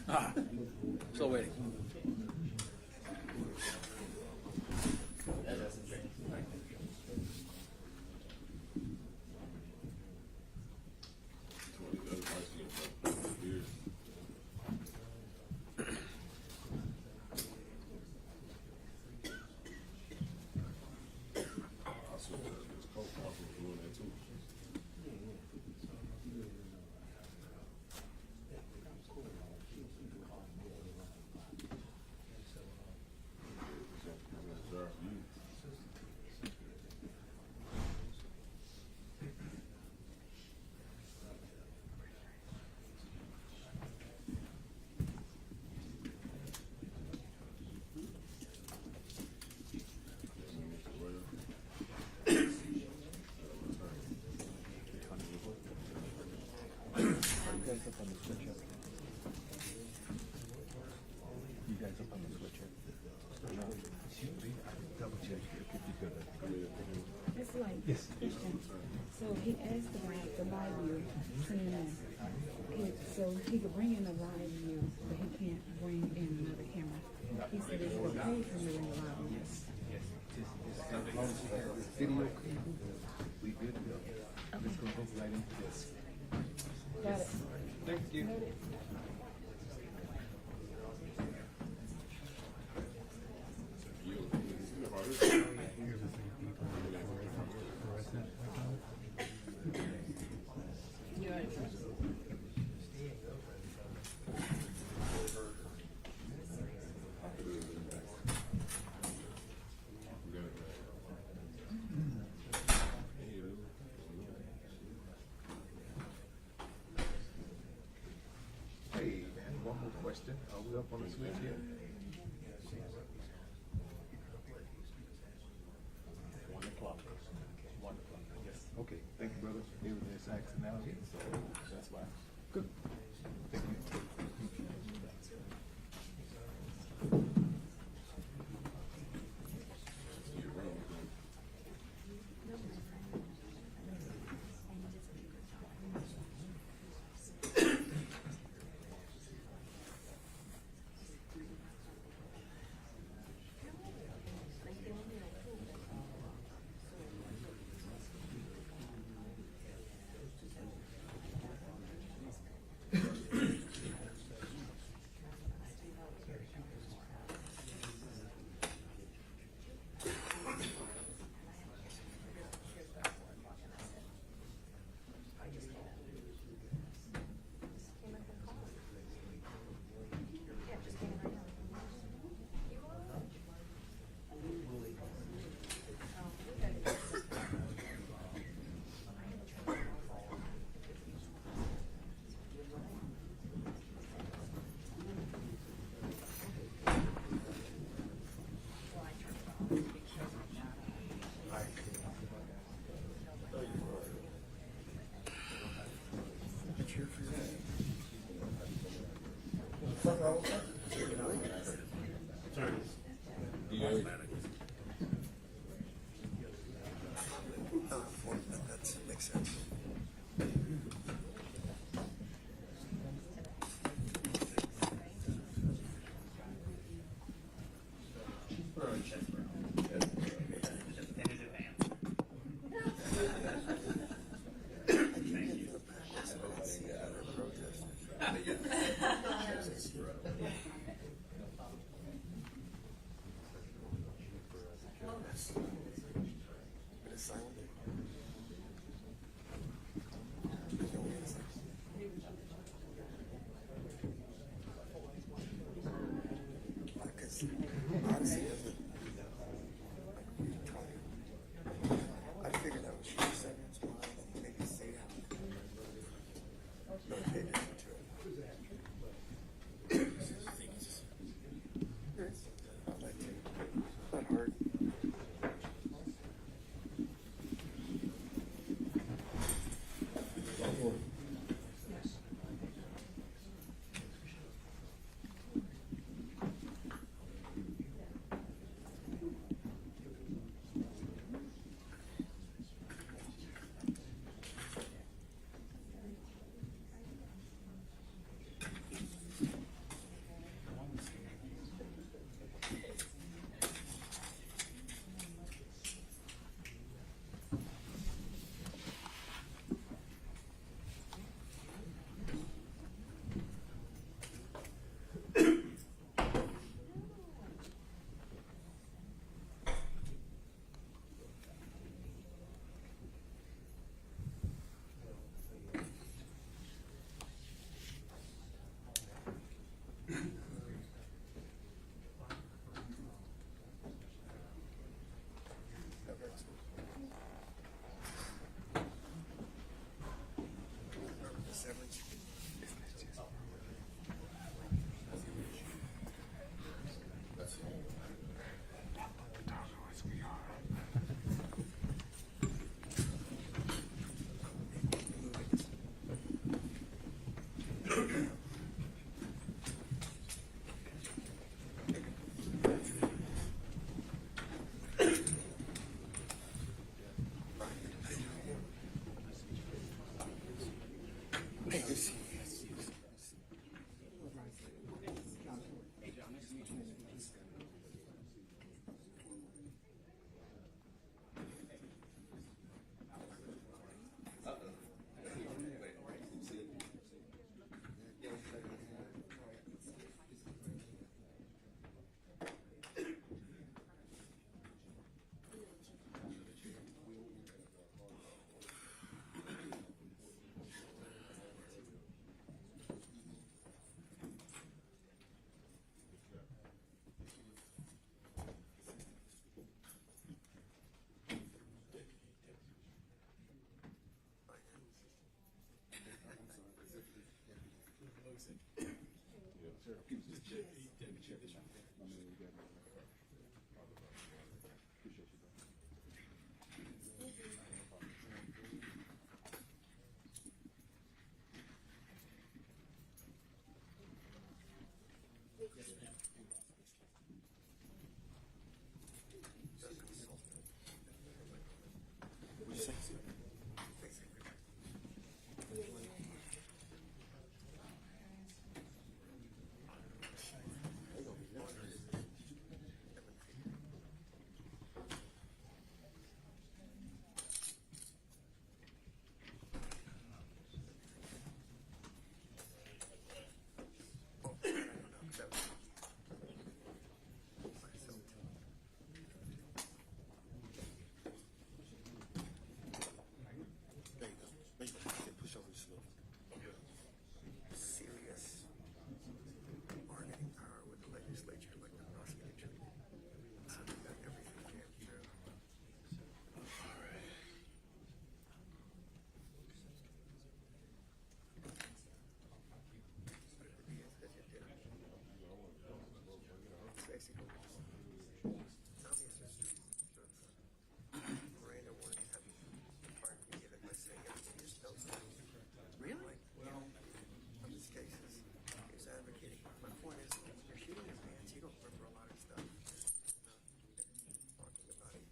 Ah, still waiting. It's like Christian. So he asked about the live view, so he could bring in a live view, but he can't bring in another camera. He said it's okay for me to bring a live view. Video cable, we good to go. I'm just gonna go right into this. Got it. Thank you. Hey, man, one more question. Are we up on the switch yet? 1 o'clock. 1 o'clock, yes. Okay, thank you, brother. Everything's acting out here, so that's why. Good. Thank you. That makes sense. I figured that was your seconds. Maybe say that. No, pay attention to it. I'd like to. Not hard. Sir, keep it check. Check it out. My man, we got it. Appreciate you, bro. Which section? There you go. There you go. Okay, push over just a little. Serious bargaining power with the legislature, like the prosecutor. So we got everything jammed through. All right. It's basically Tommy is just Miranda wanted to have the pardon given by saying everything is spelled out. Really? Well, in this case, he was advocating. My point is, when you're shooting in advance, you don't remember a lot of stuff. Talking about it.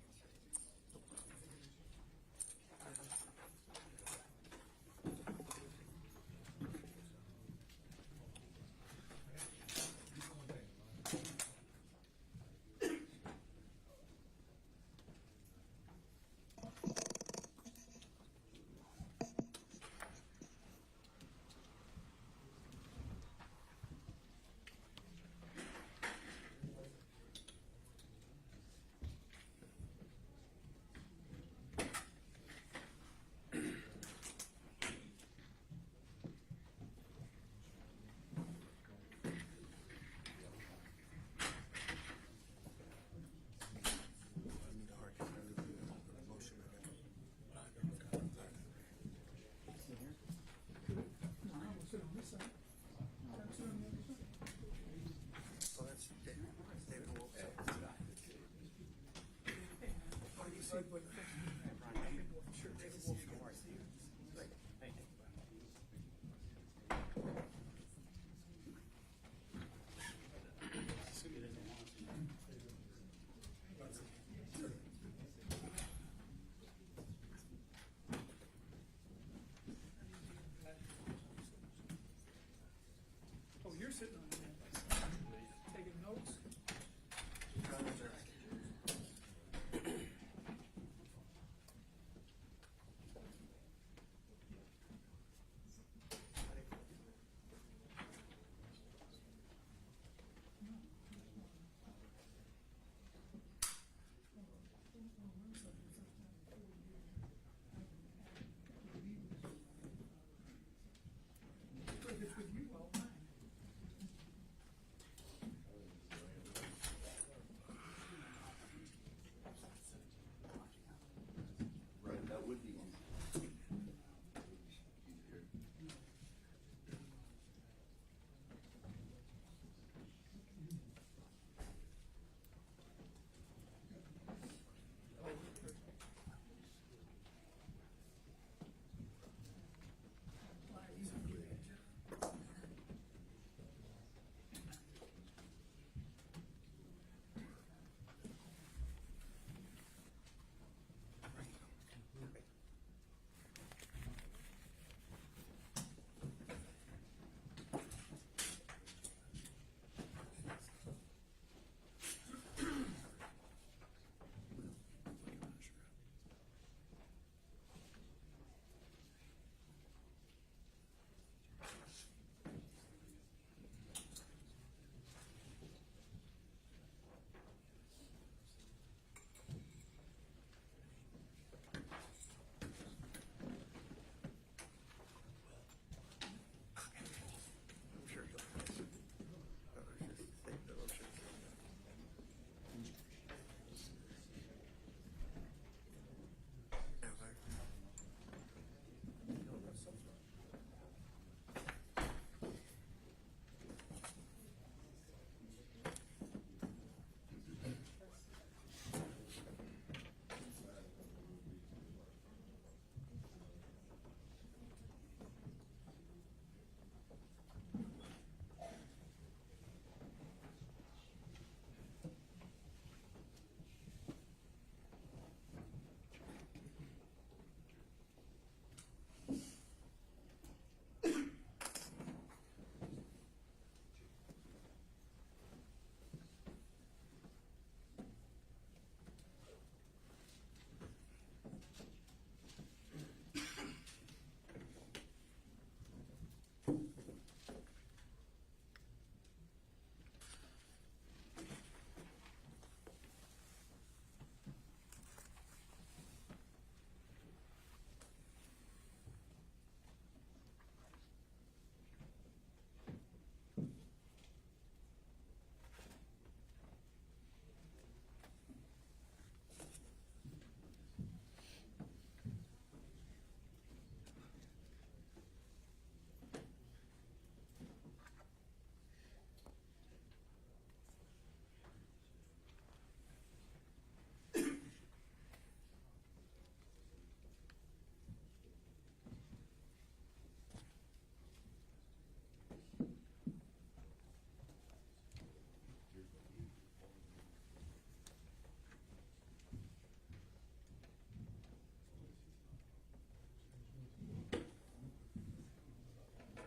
So that's David Wolf. What do you see? Sure, David Wolf. Like, Oh, you're sitting on there, taking notes?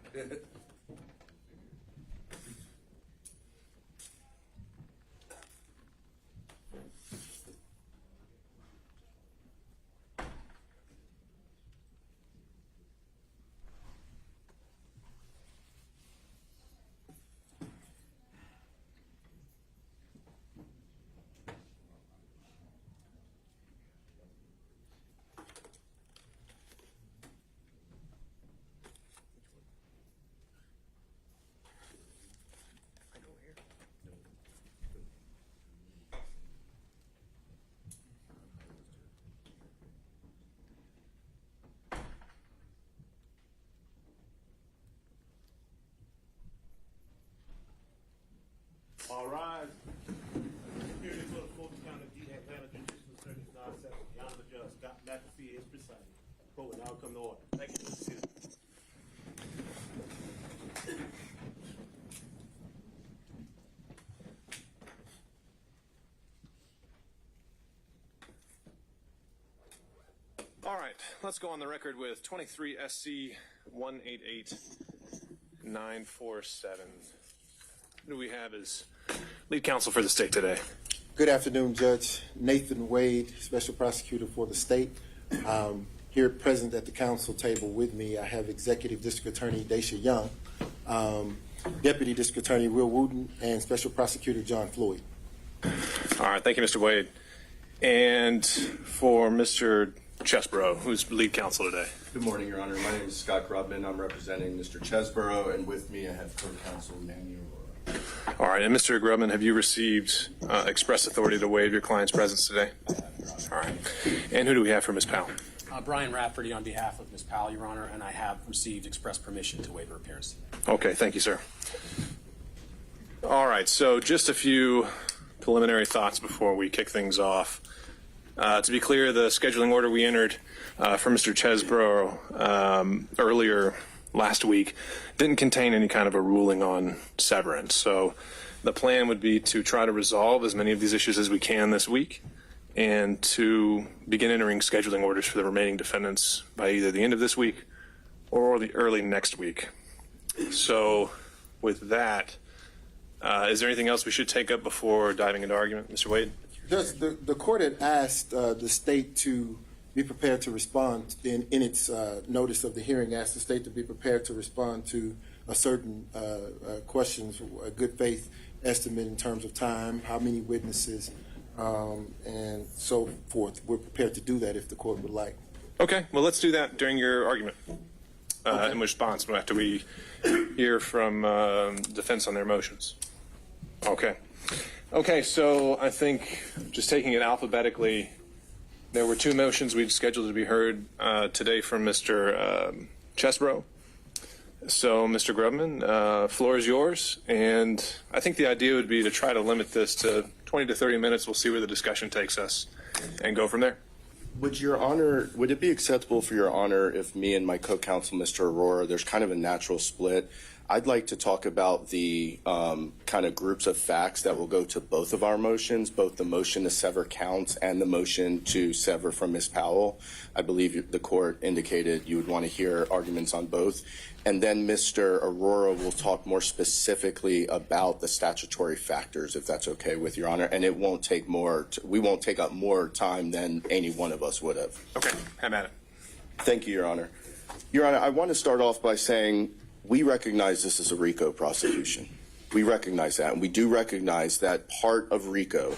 I know here. All rise. Here is for the Fulton County Atlanta Judicial Circuit, the Honorable Judge Scott McAfee is presiding. Court will now come to order. Thank you, Mr. Seaton. All right, let's go on the record with 23 SC 188947. Who do we have as lead counsel for the state today? Good afternoon, Judge Nathan Wade, Special Prosecutor for the state. Here present at the council table with me, I have Executive District Attorney Daisha Young, Deputy District Attorney Will Wooten, and Special Prosecutor John Floyd. All right, thank you, Mr. Wade. And for Mr. Chesborough, who's lead counsel today. Good morning, Your Honor. My name is Scott Grubman. I'm representing Mr. Chesborough, and with me I have co-counsel Manny Aurora. All right, and Mr. Grubman, have you received express authority to waive your client's presence today? I have, Your Honor. All right. And who do we have for Ms. Powell? Brian Rafferty on behalf of Ms. Powell, Your Honor, and I have received express permission to waive her appearance. Okay, thank you, sir. All right, so just a few preliminary thoughts before we kick things off. To be clear, the scheduling order we entered for Mr. Chesborough earlier last week didn't contain any kind of a ruling on severance. So the plan would be to try to resolve as many of these issues as we can this week and to begin entering scheduling orders for the remaining defendants by either the end of this week or the early next week. So with that, is there anything else we should take up before diving into argument? Mr. Wade? Judge, the court had asked the state to be prepared to respond in its notice of the hearing, asked the state to be prepared to respond to a certain questions, a good faith estimate in terms of time, how many witnesses, and so forth. We're prepared to do that if the court would like. Okay, well, let's do that during your argument Okay. in response after we hear from defense on their motions. Okay. Okay, so I think just taking it alphabetically, there were two motions we'd scheduled to be heard today from Mr. Chesborough. So, Mr. Grubman, floor is yours, and I think the idea would be to try to limit this to 20 to 30 minutes. We'll see where the discussion takes us and go from there. Would Your Honor, would it be acceptable for Your Honor if me and my co-counsel, Mr. Aurora, there's kind of a natural split. I'd like to talk about the kind of groups of facts that will go to both of our motions, both the motion to sever counts and the motion to sever from Ms. Powell. I believe the court indicated you would want to hear arguments on both. And then Mr. Aurora will talk more specifically about the statutory factors, if that's okay with Your Honor. And it won't take we won't take up more time than any one of us would have. Okay, have at it. Thank you, Your Honor. Your Honor, I want to start off by saying we recognize this is a RICO prosecution. We recognize that, and we do recognize that part of RICO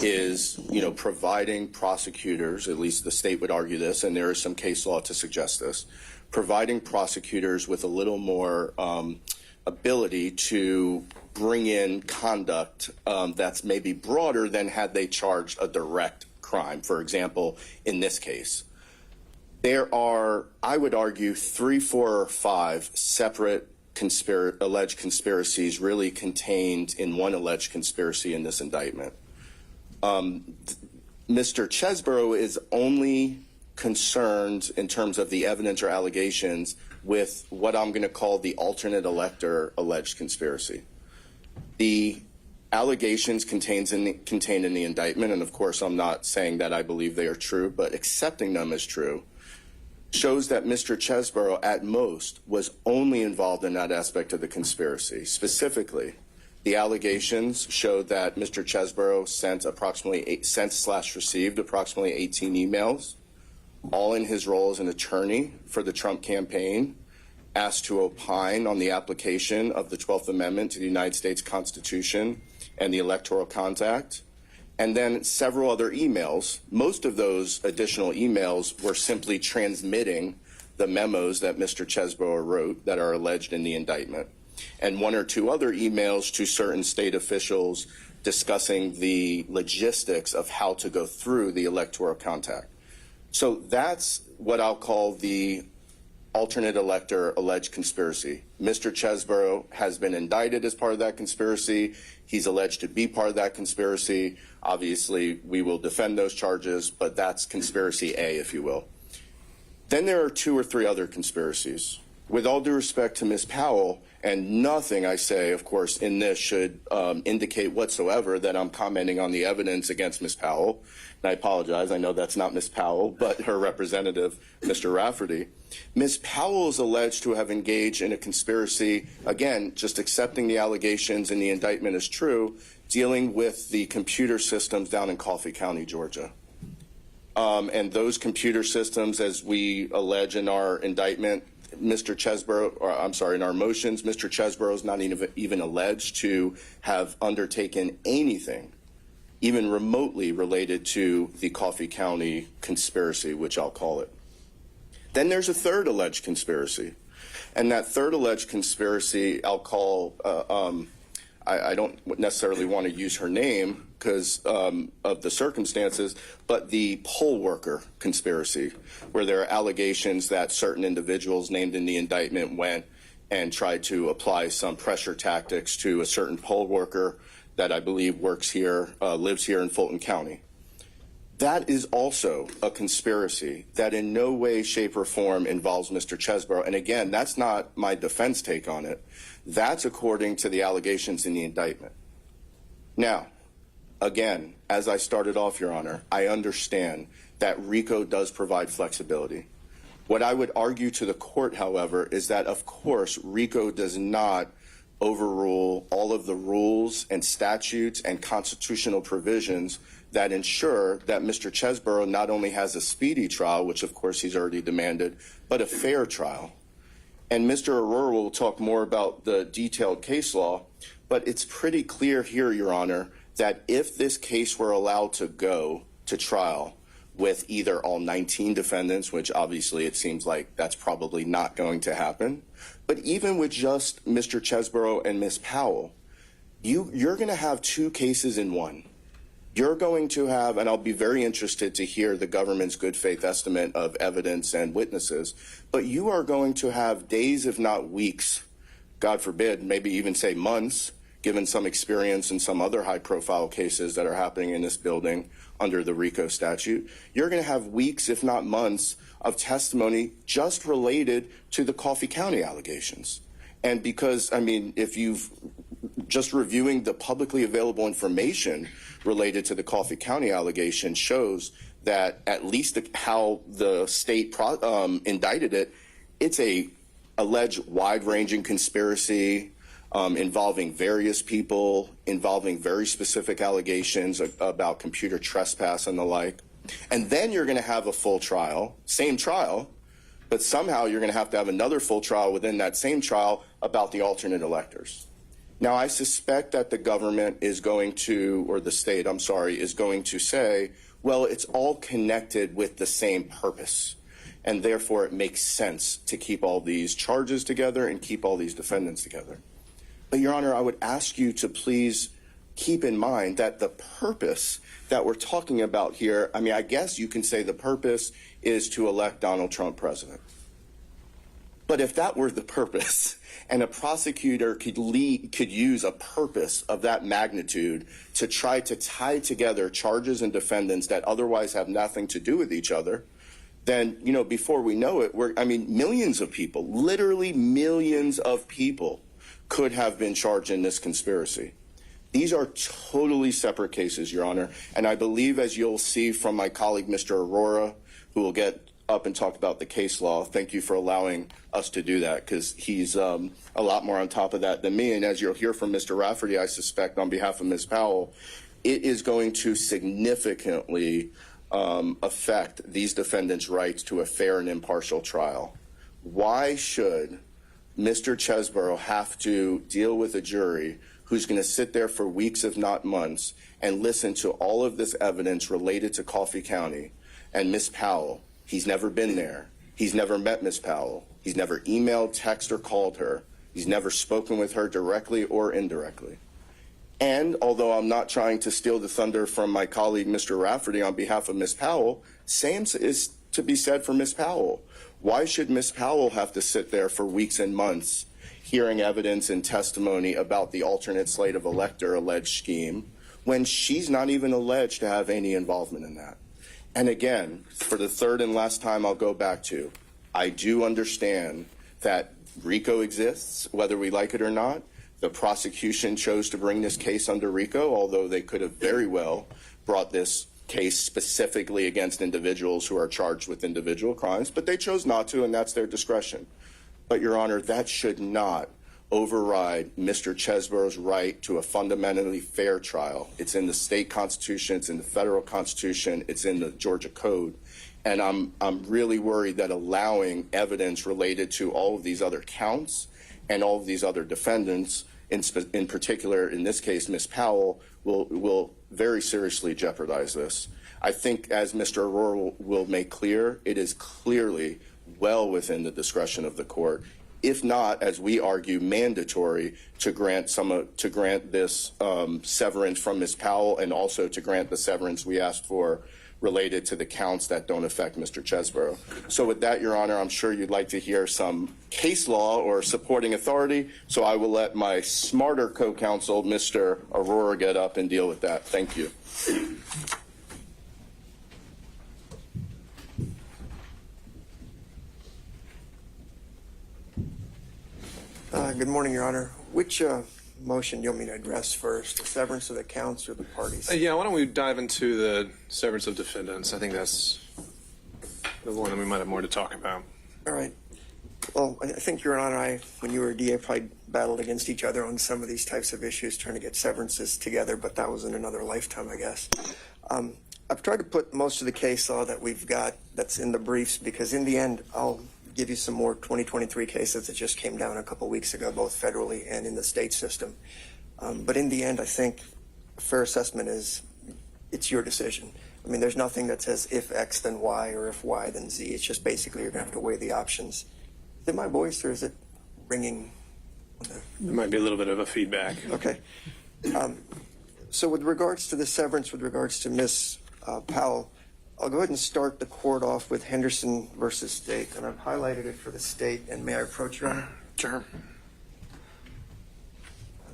is, providing prosecutors, at least the state would argue this, and there is some case law to suggest this, providing prosecutors with a little more ability to bring in conduct that's maybe broader than had they charged a direct crime. For example, in this case, there are, I would argue, 3, 4, or 5 separate alleged conspiracies really contained in one alleged conspiracy in this indictment. Mr. Chesborough is only concerned in terms of the evidence or allegations with what I'm going to call the alternate elector alleged conspiracy. The allegations contained in the indictment, and of course I'm not saying that I believe they are true, but accepting them as true, shows that Mr. Chesborough, at most, was only involved in that aspect of the conspiracy. Specifically, the allegations showed that Mr. Chesborough received approximately 18 emails, all in his role as an attorney for the Trump campaign, asked to opine on the application of the 12th Amendment to the United States Constitution and the Electoral Compact, and then several other emails. Most of those additional emails were simply transmitting the memos that Mr. Chesborough wrote that are alleged in the indictment, and one or two other emails to certain state officials discussing the logistics of how to go through the Electoral Compact. So that's what I'll call the alternate elector alleged conspiracy. Mr. Chesborough has been indicted as part of that conspiracy. He's alleged to be part of that conspiracy. Obviously, we will defend those charges, but that's conspiracy A, if you will. Then there are two or three other conspiracies. With all due respect to Ms. Powell, and nothing I say, of course, in this should indicate whatsoever that I'm commenting on the evidence against Ms. Powell. And I apologize. I know that's not Ms. Powell, but her representative, Mr. Rafferty. Ms. Powell is alleged to have engaged in a conspiracy, again, just accepting the allegations in the indictment as true, dealing with the computer systems down in Coffee County, Georgia. And those computer systems, as we allege in our indictment, Mr. Chesborough, or I'm sorry, in our motions, Mr. Chesborough is not even alleged to have undertaken anything, even remotely related to the Coffee County conspiracy, which I'll call it. Then there's a third alleged conspiracy. And that third alleged conspiracy, I'll call, I don't necessarily want to use her name because of the circumstances, but the poll worker conspiracy, where there are allegations that certain individuals named in the indictment went and tried to apply some pressure tactics to a certain poll worker that I believe works here, lives here in Fulton County. That is also a conspiracy that in no way, shape, or form involves Mr. Chesborough. And again, that's not my defense take on it. That's according to the allegations in the indictment. Now, again, as I started off, Your Honor, I understand that RICO does provide flexibility. What I would argue to the court, however, is that, of course, RICO does not overrule all of the rules and statutes and constitutional provisions that ensure that Mr. Chesborough not only has a speedy trial, which of course he's already demanded, but a fair trial. And Mr. Aurora will talk more about the detailed case law, but it's pretty clear here, Your Honor, that if this case were allowed to go to trial with either all 19 defendants, which obviously it seems like that's probably not going to happen, but even with just Mr. Chesborough and Ms. Powell, you're going to have two cases in one. You're going to have, and I'll be very interested to hear the government's good faith estimate of evidence and witnesses, but you are going to have days, if not weeks, God forbid, maybe even say months, given some experience in some other high profile cases that are happening in this building under the RICO statute. You're going to have weeks, if not months, of testimony just related to the Coffee County allegations. And because, I mean, if you've just reviewing the publicly available information related to the Coffee County allegation shows that at least how the state indicted it, it's a alleged wide-ranging conspiracy involving various people, involving very specific allegations about computer trespass and the like. And then you're going to have a full trial, same trial, but somehow you're going to have another full trial within that same trial about the alternate electors. Now, I suspect that the government is going to, or the state, I'm sorry, is going to say, well, it's all connected with the same purpose, and therefore it makes sense to keep all these charges together and keep all these defendants together. But, Your Honor, I would ask you to please keep in mind that the purpose that we're talking about here, I mean, I guess you can say the purpose is to elect Donald Trump president. But if that were the purpose, and a prosecutor could use a purpose of that magnitude to try to tie together charges and defendants that otherwise have nothing to do with each other, then, you know, before we know it, millions of people, literally millions of people could have been charged in this conspiracy. These are totally separate cases, Your Honor, and I believe, as you'll see from my colleague, Mr. Aurora, who will get up and talk about the case law. Thank you for allowing us to do that, because he's a lot more on top of that than me. And as you'll hear from Mr. Rafferty, I suspect on behalf of Ms. Powell, it is going to significantly affect these defendants' rights to a fair and impartial trial. Why should Mr. Chesborough have to deal with a jury who's going to sit there for weeks, if not months, and listen to all of this evidence related to Coffee County and Ms. Powell? He's never been there. He's never met Ms. Powell. He's never emailed, texted, or called her. He's never spoken with her directly or indirectly. And although I'm not trying to steal the thunder from my colleague, Mr. Rafferty, on behalf of Ms. Powell, same is to be said for Ms. Powell. Why should Ms. Powell have to sit there for weeks and months hearing evidence and testimony about the alternate slate of elector alleged scheme when she's not even alleged to have any involvement in that? And again, for the third and last time, I'll go back to, I do understand that RICO exists, whether we like it or not. The prosecution chose to bring this case under RICO, although they could have very well brought this case specifically against individuals who are charged with individual crimes, but they chose not to, and that's their discretion. But, Your Honor, that should not override Mr. Chesborough's right to a fundamentally fair trial. It's in the state constitution, it's in the federal constitution, it's in the Georgia Code. And I'm really worried that allowing evidence related to all of these other counts and all of these other defendants, in particular, in this case, Ms. Powell, will very seriously jeopardize this. I think, as Mr. Aurora will make clear, it is clearly well within the discretion of the court, if not, as we argue, mandatory to grant this severance from Ms. Powell, and also to grant the severance we asked for related to the counts that don't affect Mr. Chesborough. So with that, Your Honor, I'm sure you'd like to hear some case law or supporting authority, so I will let my smarter co-counsel, Mr. Aurora, get up and deal with that. Thank you. Good morning, Your Honor. Which motion do you want me to address first, the severance of the counts or the parties? Yeah, why don't we dive into the severance of defendants? I think that's the one that we might have more to talk about. All right. Well, I think Your Honor, when you were a DA, probably battled against each other on some of these types of issues, trying to get severances together, but that was in another lifetime, I guess. I've tried to put most of the case law that we've got that's in the briefs, because in the end, I'll give you some more 2023 cases that just came down a couple weeks ago, both federally and in the state system. But in the end, I think a fair assessment is it's your decision. I mean, there's nothing that says if X then Y or if Y then Z. It's just basically you're going to have to weigh the options. Is it my voice or is it ringing? There might be a little bit of a feedback. Okay. So with regards to the severance, with regards to Ms. Powell, I'll go ahead and start the court off with Henderson versus State, and I've highlighted it for the state. And may I approach, Your Honor? Sure.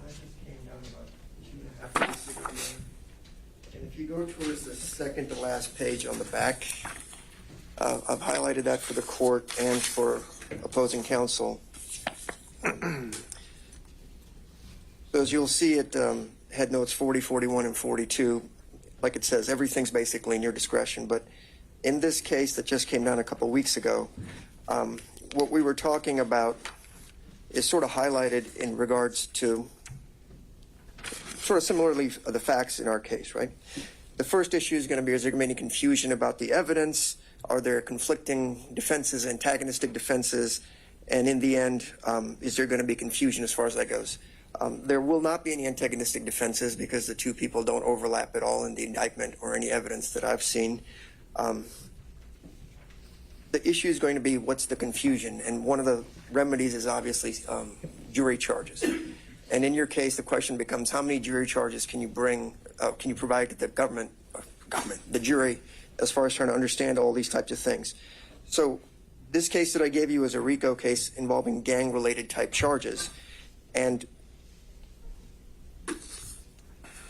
That just came down about 2.5 weeks ago. And if you go towards the second to last page on the back, I've highlighted that for the court and for opposing counsel. So as you'll see at head notes 40, 41, and 42, like it says, everything's basically in your discretion. But in this case that just came down a couple weeks ago, what we were talking about is sort of highlighted in regards to sort of similarly the facts in our case, right? The first issue is going to be, is there going to be any confusion about the evidence? Are there conflicting defenses, antagonistic defenses? And in the end, is there going to be confusion as far as that goes? There will not be any antagonistic defenses because the two people don't overlap at all in the indictment or any evidence that I've seen. The issue is going to be what's the confusion, and one of the remedies is obviously jury charges. And in your case, the question becomes how many jury charges can you bring, can you provide to the the jury, as far as trying to understand all these types of things. So this case that I gave you is a RICO case involving gang-related type charges. And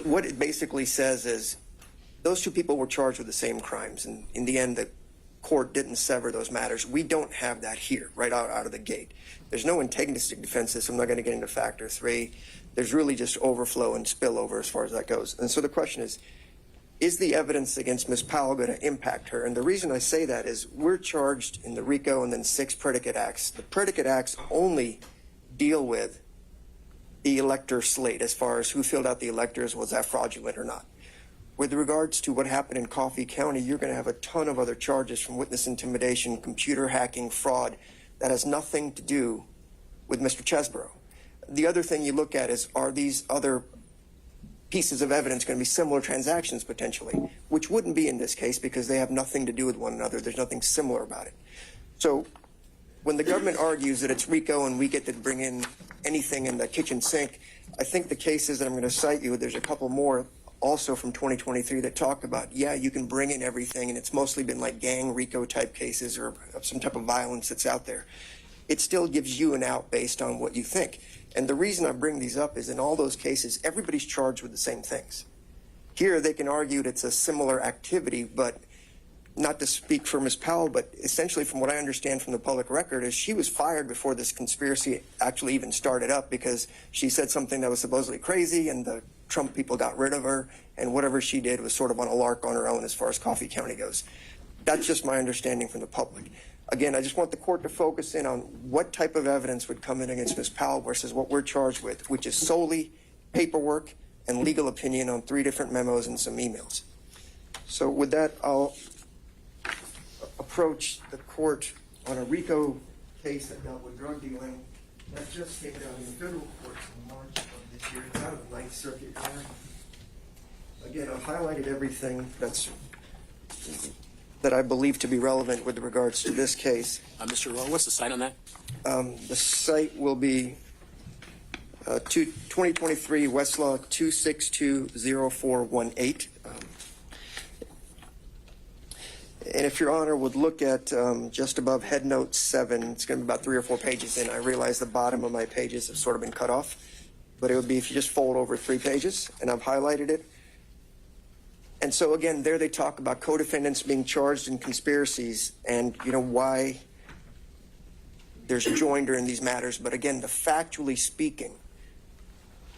what it basically says is those two people were charged with the same crimes. And in the end, the court didn't sever those matters. We don't have that here right out of the gate. There's no antagonistic defenses. So I'm not going to get into factor 3. There's really just overflow and spillover as far as that goes. And so the question is, is the evidence against Ms. Powell going to impact her? And the reason I say that is we're charged in the RICO and then 6 predicate acts. The predicate acts only deal with the elector slate as far as who filled out the electors, was that fraudulent or not. With regards to what happened in Coffee County, you're going to have a ton of other charges from witness intimidation, computer hacking, fraud, that has nothing to do with Mr. Chesborough. The other thing you look at is, are these other pieces of evidence going to be similar transactions potentially, which wouldn't be in this case because they have nothing to do with one another. There's nothing similar about it. So when the government argues that it's RICO and we get to bring in anything in the kitchen sink, I think the cases that I'm going to cite you, there's a couple more also from 2023 that talk about, yeah, you can bring in everything, and it's mostly been like gang RICO type cases or some type of violence that's out there. It still gives you an out based on what you think. And the reason I bring these up is in all those cases, everybody's charged with the same things. Here, they can argue that it's a similar activity, but not to speak for Ms. Powell, but essentially from what I understand from the public record is she was fired before this conspiracy actually even started up because she said something that was supposedly crazy and the Trump people got rid of her, and whatever she did was sort of on a lark on her own as far as Coffee County goes. That's just my understanding from the public. Again, I just want the court to focus in on what type of evidence would come in against Ms. Powell versus what we're charged with, which is solely paperwork and legal opinion on 3 different memos and some emails. So with that, I'll approach the court on a RICO case that dealt with drug dealing that just came down in the federal courts in March of this year. It's out of the 9th Circuit. Again, I've highlighted everything that I believe to be relevant with regards to this case. Mr. Rowe, what's the site on that? The site will be 2023 Westlaw 2620418. And if Your Honor would look at just above head note 7, it's going to be about 3 or 4 pages in. I realize the bottom of my pages have sort of been cut off, but it would be if you just fold over 3 pages, and I've highlighted it. And so again, there they talk about co-defendants being charged in conspiracies and, you know, why there's joinder in these matters. But again, factually speaking,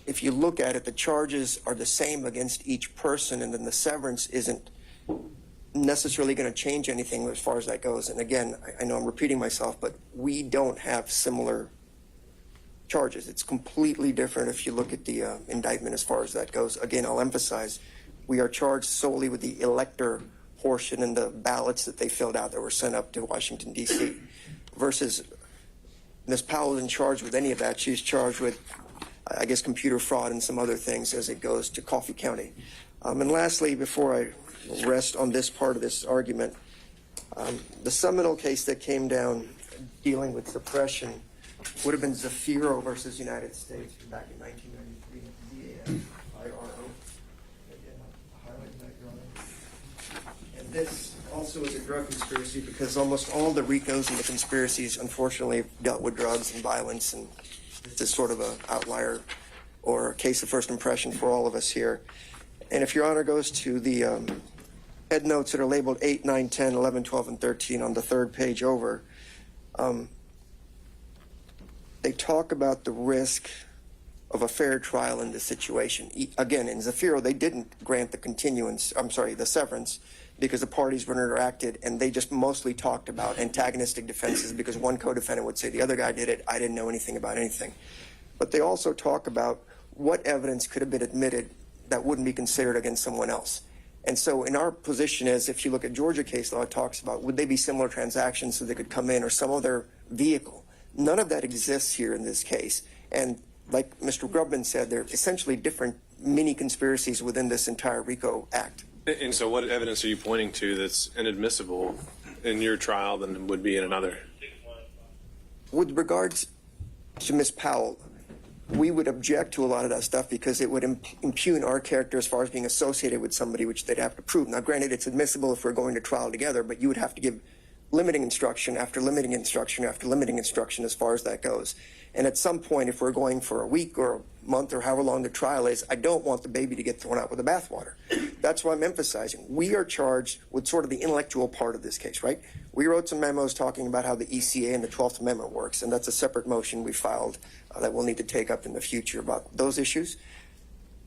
if you look at it, the charges are the same against each person, and then the severance isn't necessarily going to change anything as far as that goes. And again, I know I'm repeating myself, but we don't have similar charges. It's completely different if you look at the indictment as far as that goes. Again, I'll emphasize, we are charged solely with the elector portion and the ballots that they filled out that were sent up to Washington, D.C. versus Ms. Powell isn't charged with any of that. She's charged with, I guess, computer fraud and some other things as it goes to Coffee County. And lastly, before I rest on this part of this argument, the seminal case that came down dealing with suppression would have been Zafiro versus United States back in 1993, Z-A-F-I-R-O. Again, I'll highlight that, Your Honor. And this also is a drug conspiracy because almost all the RICOs and the conspiracies, unfortunately, dealt with drugs and violence, and this is sort of an outlier or a case of first impression for all of us here. And if Your Honor goes to the head notes that are labeled 8, 9, 10, 11, 12, and 13 on the 3rd page over, they talk about the risk of a fair trial in this situation. Again, in Zafiro, they didn't grant the severance because the parties were interacted, and they just mostly talked about antagonistic defenses because one co-defendant would say the other guy did it, I didn't know anything about anything. But they also talk about what evidence could have been admitted that wouldn't be considered against someone else. And so in our position is, if you look at Georgia case law, it talks about would they be similar transactions so they could come in or some other vehicle. None of that exists here in this case. And like Mr. Grubman said, they're essentially different mini conspiracies within this entire RICO Act. And so what evidence are you pointing to that's inadmissible in your trial than would be in another? With regards to Ms. Powell, we would object to a lot of that stuff because it would impugn our character as far as being associated with somebody, which they'd have to prove. Now, granted, it's admissible if we're going to trial together, but you would have to give limiting instruction after limiting instruction after limiting instruction as far as that goes. And at some point, if we're going for a week or a month or however long the trial is, I don't want the baby to get thrown out with the bathwater. That's why I'm emphasizing. We are charged with sort of the intellectual part of this case, right? We wrote some memos talking about how the ECA and the 12th Amendment works, and that's a separate motion we filed that we'll need to take up in the future about those issues.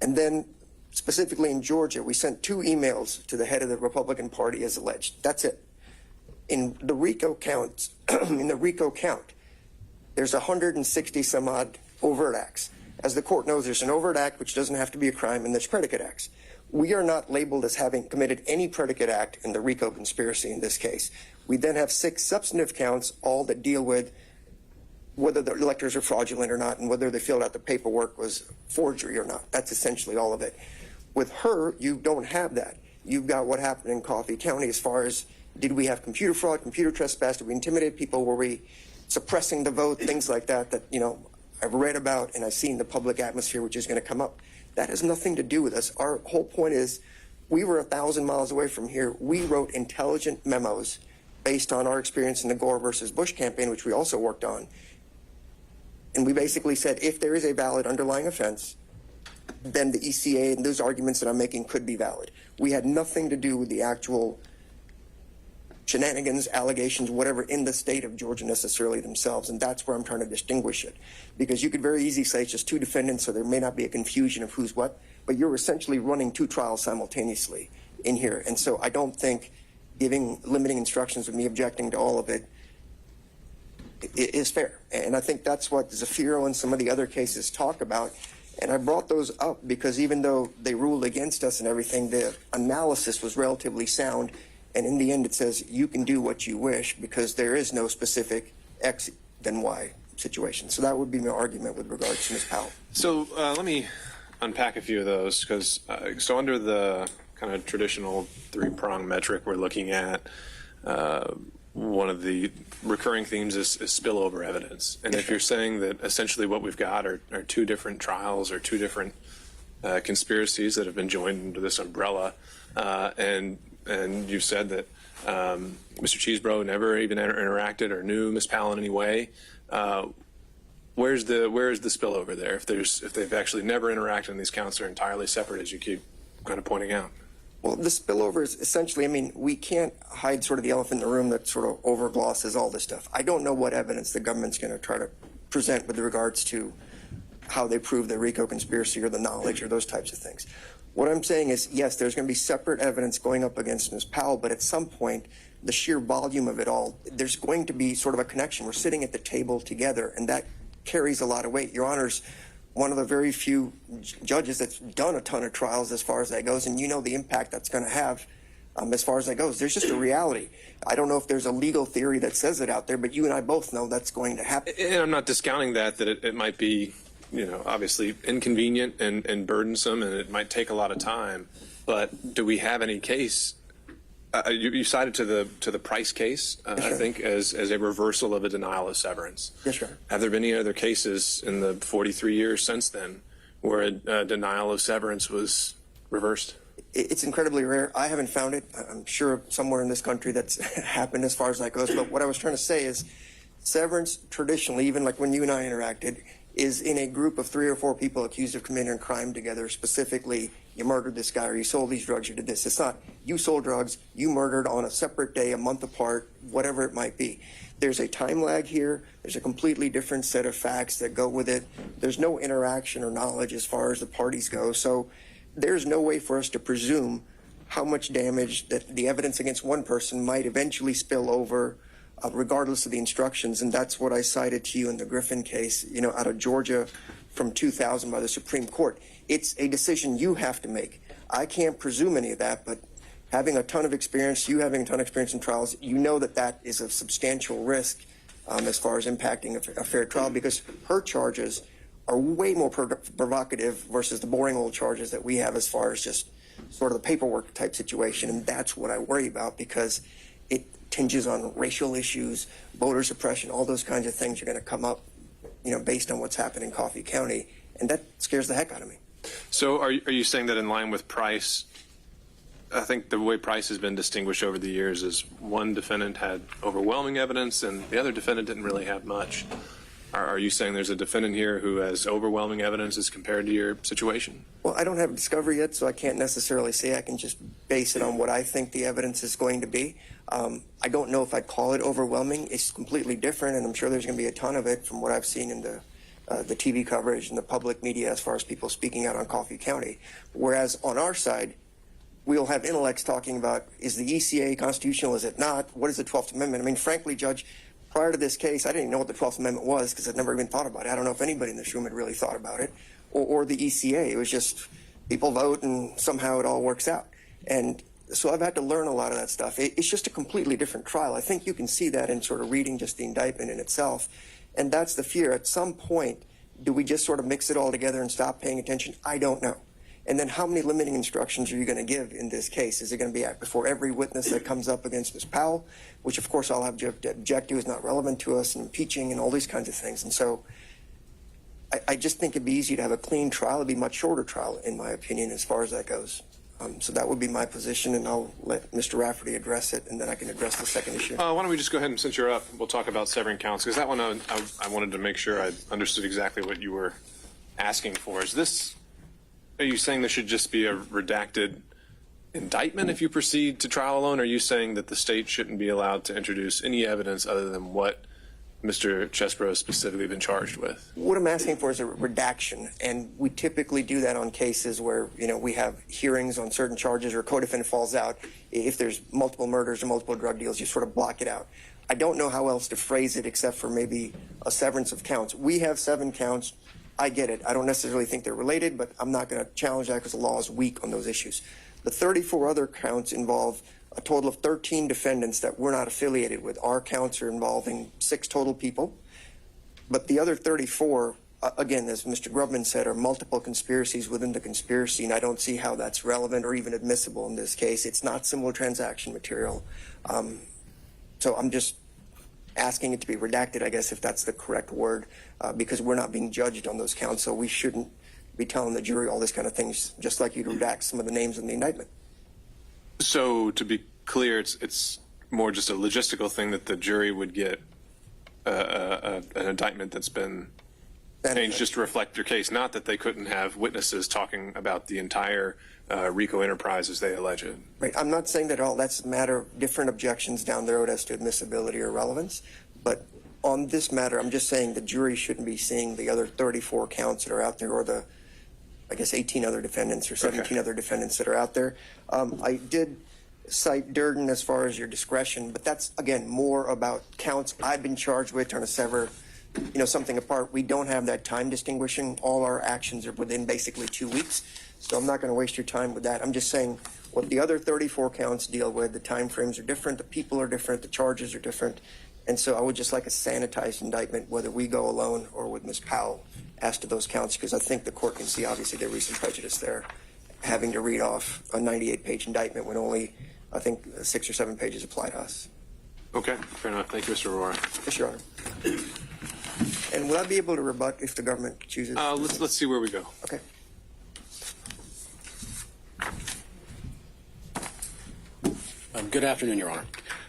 And then specifically in Georgia, we sent 2 emails to the head of the Republican Party as alleged. That's it. In the RICO counts, there's 160 some odd overt acts. As the court knows, there's an overt act, which doesn't have to be a crime, and there's predicate acts. We are not labeled as having committed any predicate act in the RICO conspiracy in this case. We then have 6 substantive counts, all that deal with whether the electors are fraudulent or not, and whether they filled out the paperwork was forgery or not. That's essentially all of it. With her, you don't have that. You've got what happened in Coffee County as far as, did we have computer fraud, computer trespass, did we intimidate people, were we suppressing the vote, things like that, that, you know, I've read about and I've seen the public atmosphere which is going to come up. That has nothing to do with us. Our whole point is, we were 1,000 miles away from here. We wrote intelligent memos based on our experience in the Gore versus Bush campaign, which we also worked on. And we basically said, if there is a valid underlying offense, then the ECA and those arguments that I'm making could be valid. We had nothing to do with the actual shenanigans, allegations, whatever, in the state of Georgia necessarily themselves. And that's where I'm trying to distinguish it. Because you could very easily say it's just 2 defendants, so there may not be a confusion of who's what, but you're essentially running 2 trials simultaneously in here. And so I don't think giving limiting instructions with me objecting to all of it is fair. And I think that's what Zafiro and some of the other cases talk about. And I brought those up because even though they ruled against us and everything, the analysis was relatively sound. And in the end, it says you can do what you wish because there is no specific X then Y situation. So that would be my argument with regards to Ms. Powell. So let me unpack a few of those because so under the kind of traditional 3-prong metric we're looking at, one of the recurring themes is spillover evidence. And if you're saying that essentially what we've got are 2 different trials or 2 different conspiracies that have been joined under this umbrella, and you've said that Mr. Cheesebro never even interacted or knew Ms. Powell in any way, where's the spillover there? If they've actually never interacted and these counts are entirely separate, as you keep kind of pointing out. Well, the spillover is essentially, I mean, we can't hide sort of the elephant in the room that sort of overglosses all this stuff. I don't know what evidence the government's going to try to present with regards to how they prove the RICO conspiracy or the knowledge or those types of things. What I'm saying is, yes, there's going to be separate evidence going up against Ms. Powell, but at some point, the sheer volume of it all, there's going to be sort of a connection. We're sitting at the table together, and that carries a lot of weight. Your Honor's one of the very few judges that's done a ton of trials as far as that goes, and you know the impact that's going to have as far as that goes. There's just a reality. I don't know if there's a legal theory that says it out there, but you and I both know that's going to happen. And I'm not discounting that it might be, you know, obviously inconvenient and burdensome, and it might take a lot of time. But do we have any case? You cited to the Price case, Yes, I think, as a reversal of a denial of severance. Yes, sir. Have there been any other cases in the 43 years since then where a denial of severance was reversed? It's incredibly rare. I haven't found it. I'm sure somewhere in this country that's happened as far as that goes. But what I was trying to say is severance traditionally, even like when you and I interacted, is in a group of 3 or 4 people accused of committing a crime together, specifically you murdered this guy or you sold these drugs, you did this. It's not you sold drugs, you murdered on a separate day, a month apart, whatever it might be. There's a time lag here. There's a completely different set of facts that go with it. There's no interaction or knowledge as far as the parties go. So there's no way for us to presume how much damage that the evidence against one person might eventually spill over regardless of the instructions. And that's what I cited to you in the Griffin case, you know, out of Georgia from 2000 by the Supreme Court. It's a decision you have to make. I can't presume any of that, but having a ton of experience, you having a ton of experience in trials, you know that that is a substantial risk as far as impacting a fair trial, because her charges are way more provocative versus the boring old charges that we have as far as just sort of the paperwork type situation. And that's what I worry about, because it tinges on racial issues, voter suppression, all those kinds of things are going to come up, you know, based on what's happened in Coffee County. And that scares the heck out of me. So are you saying that in line with Price, I think the way Price has been distinguished over the years is one defendant had overwhelming evidence and the other defendant didn't really have much. Are you saying there's a defendant here who has overwhelming evidence as compared to your situation? Well, I don't have discovery yet, so I can't necessarily say. I can just base it on what I think the evidence is going to be. I don't know if I'd call it overwhelming. It's completely different, and I'm sure there's going to be a ton of it from what I've seen in the the TV coverage and the public media as far as people speaking out on Coffee County. Whereas on our side, we'll have intellects talking about, is the ECA constitutional, is it not? What is the 12th Amendment? I mean, frankly, Judge, prior to this case, I didn't even know what the 12th Amendment was because I'd never even thought about it. I don't know if anybody in this room had really thought about it, or the ECA. It was just people vote and somehow it all works out. And so I've had to learn a lot of that stuff. It's just a completely different trial. I think you can see that in sort of reading just the indictment in itself. And that's the fear. At some point, do we just sort of mix it all together and stop paying attention? I don't know. And then how many limiting instructions are you going to give in this case? Is it going to be before every witness that comes up against Ms. Powell, which of course I'll have to object to, is not relevant to us, and impeaching and all these kinds of things. And so I just think it'd be easy to have a clean trial. It'd be a much shorter trial, in my opinion, as far as that goes. So that would be my position, and I'll let Mr. Rafferty address it, and then I can address the second issue. Why don't we just go ahead and, since you're up, we'll talk about severing counts, because that one I wanted to make sure I understood exactly what you were asking for. Are you saying there should just be a redacted indictment if you proceed to trial alone? Or are you saying that the state shouldn't be allowed to introduce any evidence other than what Mr. Chesbrough has specifically been charged with? What I'm asking for is a redaction, and we typically do that on cases where, we have hearings on certain charges or a co-defendant falls out. If there's multiple murders or multiple drug deals, you sort of block it out. I don't know how else to phrase it except for maybe a severance of counts. We have 7 counts. I get it. I don't necessarily think they're related, but I'm not going to challenge that because the law is weak on those issues. The 34 other counts involve a total of 13 defendants that we're not affiliated with. Our counts are involving 6 total people. But the other 34, again, as Mr. Grubman said, are multiple conspiracies within the conspiracy, and I don't see how that's relevant or even admissible in this case. It's not similar transaction material. So I'm just asking it to be redacted, I guess, if that's the correct word, because we're not being judged on those counts, so we shouldn't be telling the jury all this kind of things, just like you'd redact some of the names in the indictment. So to be clear, it's more just a logistical thing that the jury would get an indictment that's been changed just to reflect your case, not that they couldn't have witnesses talking about the entire RICO enterprise as they allege it. Right. I'm not saying that all that's a matter of different objections down the road as to admissibility or relevance, but on this matter, I'm just saying the jury shouldn't be seeing the other 34 counts that are out there, or the, I guess, 18 other defendants or 17 other defendants that are out there. I did cite Durden as far as your discretion, but that's, again, more about counts I've been charged with, trying to sever something apart. We don't have that time distinguishing. All our actions are within basically 2 weeks, so I'm not going to waste your time with that. I'm just saying what the other 34 counts deal with, the time frames are different, the people are different, the charges are different, and so I would just like a sanitized indictment, whether we go alone or with Ms. Powell, as to those counts, because I think the court can see, obviously, there was some prejudice there, having to read off a 98-page indictment when only, I think, 6 or 7 pages apply to us. Okay, fair enough. Thank you, Mr. Aurora. Yes, Your Honor. And will I be able to rebut if the government chooses? Let's see where we go. Okay. Good afternoon, Your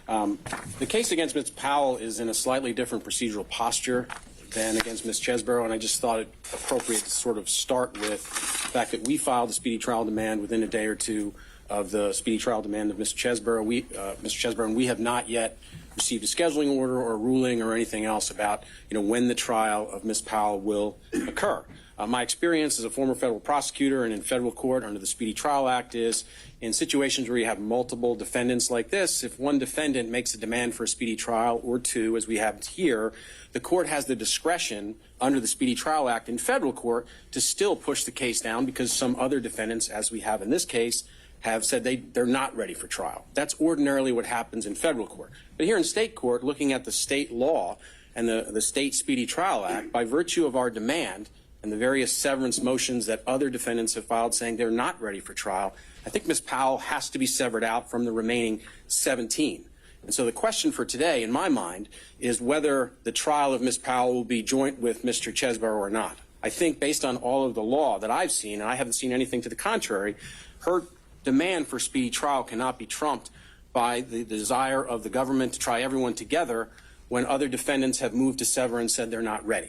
Honor. The case against Ms. Powell is in a slightly different procedural posture than against Ms. Chesbrough, and I just thought it appropriate to sort of start with the fact that we filed a speedy trial demand within a day or two of the speedy trial demand of Mr. Chesbrough, and we have not yet received a scheduling order or a ruling or anything else about, when the trial of Ms. Powell will occur. My experience as a former federal prosecutor and in federal court under the Speedy Trial Act is in situations where you have multiple defendants like this, if one defendant makes a demand for a speedy trial or two, as we have here, the court has the discretion under the Speedy Trial Act in federal court to still push the case down because some other defendants, as we have in this case, have said they're not ready for trial. That's ordinarily what happens in federal court. But here in state court, looking at the state law and the state Speedy Trial Act, by virtue of our demand and the various severance motions that other defendants have filed saying they're not ready for trial, I think Ms. Powell has to be severed out from the remaining 17. And so the question for today, in my mind, is whether the trial of Ms. Powell will be joint with Mr. Chesbrough or not. I think based on all of the law that I've seen, and I haven't seen anything to the contrary, her demand for speedy trial cannot be trumped by the desire of the government to try everyone together when other defendants have moved to sever and said they're not ready.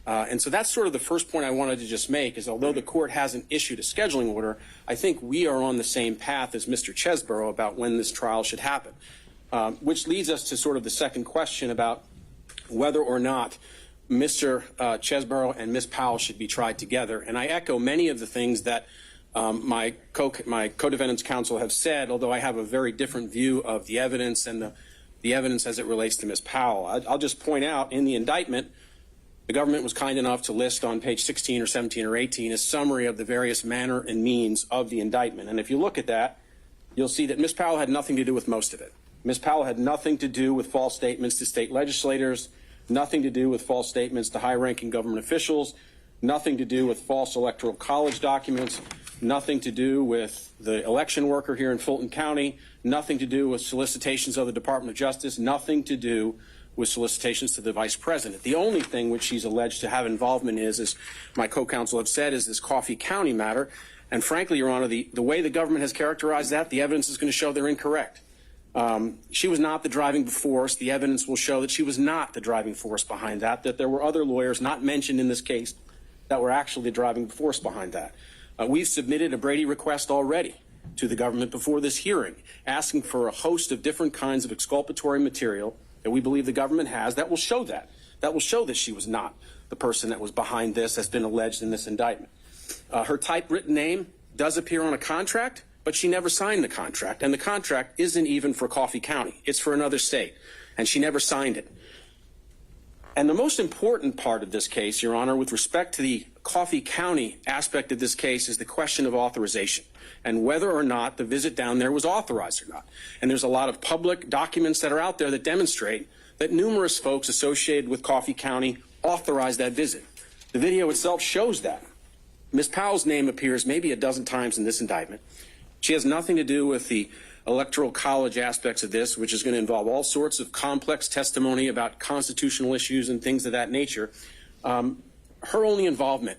And so that's sort of the first point I wanted to just make, is although the court hasn't issued a scheduling order, I think we are on the same path as Mr. Chesbrough about when this trial should happen, which leads us to sort of the second question about whether or not Mr. Chesborough and Ms. Powell should be tried together. And I echo many of the things that my co-defendants counsel have said, although I have a very different view of the evidence and the evidence as it relates to Ms. Powell. I'll just point out in the indictment, the government was kind enough to list on page 16 or 17 or 18 a summary of the various manner and means of the indictment. And if you look at that, you'll see that Ms. Powell had nothing to do with most of it. Ms. Powell had nothing to do with false statements to state legislators, nothing to do with false statements to high-ranking government officials, nothing to do with false electoral college documents, nothing to do with the election worker here in Fulton County, nothing to do with solicitations of the Department of Justice, nothing to do with solicitations to the vice president. The only thing which she's alleged to have involvement is, as my co-counsel have said, is this Coffee County matter. And frankly, Your Honor, the way the government has characterized that, the evidence is going to show they're incorrect. She was not the driving force. The evidence will show that she was not the driving force behind that there were other lawyers not mentioned in this case that were actually the driving force behind that. We've submitted a Brady request already to the government before this hearing, asking for a host of different kinds of exculpatory material that we believe the government has that will show that. That will show that she was not the person that was behind this, has been alleged in this indictment. Her typewritten name does appear on a contract, but she never signed the contract, and the contract isn't even for Coffee County. It's for another state, and she never signed it. And the most important part of this case, Your Honor, with respect to the Coffee County aspect of this case, is the question of authorization and whether or not the visit down there was authorized or not. And there's a lot of public documents that are out there that demonstrate that numerous folks associated with Coffee County authorized that visit. The video itself shows that. Ms. Powell's name appears maybe a dozen times in this indictment. She has nothing to do with the electoral college aspects of this, which is going to involve all sorts of complex testimony about constitutional issues and things of that nature. Her only involvement,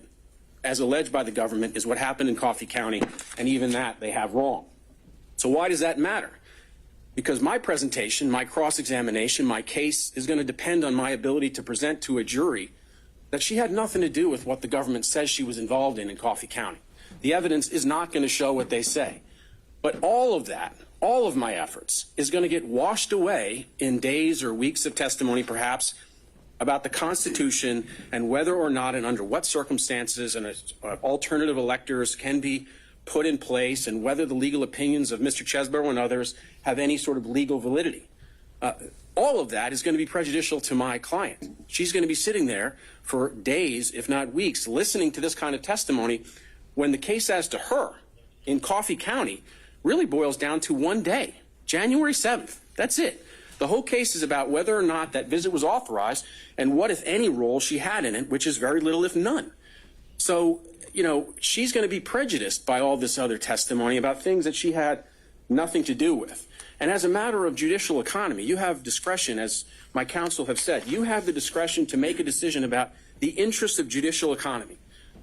as alleged by the government, is what happened in Coffee County, and even that they have wrong. So why does that matter? Because my presentation, my cross-examination, my case is going to depend on my ability to present to a jury that she had nothing to do with what the government says she was involved in Coffee County. The evidence is not going to show what they say. But all of that, all of my efforts, is going to get washed away in days or weeks of testimony, perhaps, about the Constitution and whether or not and under what circumstances alternative electors can be put in place and whether the legal opinions of Mr. Chesborough and others have any sort of legal validity. All of that is going to be prejudicial to my client. She's going to be sitting there for days, if not weeks, listening to this kind of testimony when the case as to her in Coffee County really boils down to one day, January 7th. That's it. The whole case is about whether or not that visit was authorized and what, if any, role she had in it, which is very little, if none. So, you know, she's going to be prejudiced by all this other testimony about things that she had nothing to do with. And as a matter of judicial economy, you have discretion, as my counsel have said. You have the discretion to make a decision about the interest of judicial economy.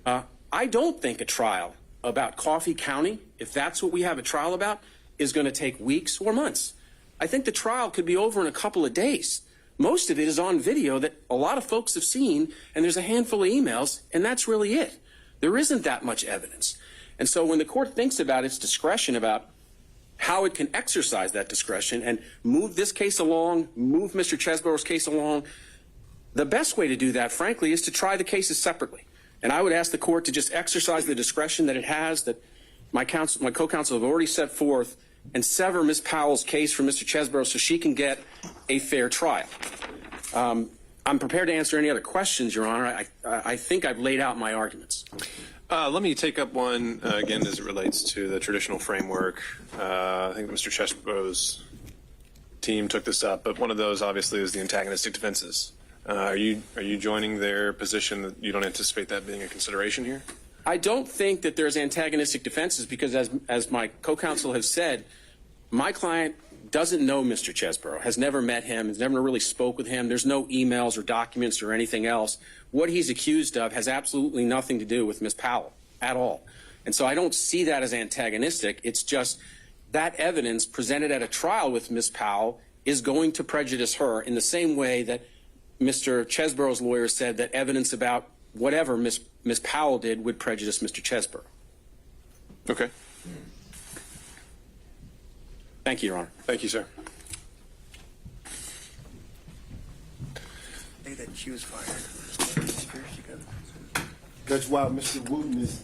I don't think a trial about Coffee County, if that's what we have a trial about, is going to take weeks or months. I think the trial could be over in a couple of days. Most of it is on video that a lot of folks have seen, and there's a handful of emails, and that's really it. There isn't that much evidence. And so when the court thinks about its discretion about how it can exercise that discretion and move this case along, move Mr. Chesborough's case along, the best way to do that, frankly, is to try the cases separately. And I would ask the court to just exercise the discretion that it has, that my co-counsel have already set forth, and sever Ms. Powell's case from Mr. Chesborough so she can get a fair trial. I'm prepared to answer any other questions, Your Honor. I think I've laid out my arguments. Let me take up one, again, as it relates to the traditional framework. I think Mr. Chesborough's team took this up, but one of those, obviously, is the antagonistic defenses. Are you joining their position that you don't anticipate that being a consideration here? I don't think that there's antagonistic defenses because, as my co-counsel has said, my client doesn't know Mr. Chesborough, has never met him, has never really spoke with him. There's no emails or documents or anything else. What he's accused of has absolutely nothing to do with Ms. Powell at all. And so I don't see that as antagonistic. It's just that evidence presented at a trial with Ms. Powell is going to prejudice her in the same way that Mr. Chesborough's lawyer said that evidence about whatever Ms. Powell did would prejudice Mr. Chesborough. Okay. Thank you, Your Honor. Thank you, sir. say that she was fired. Judge, while Mr. Wooten is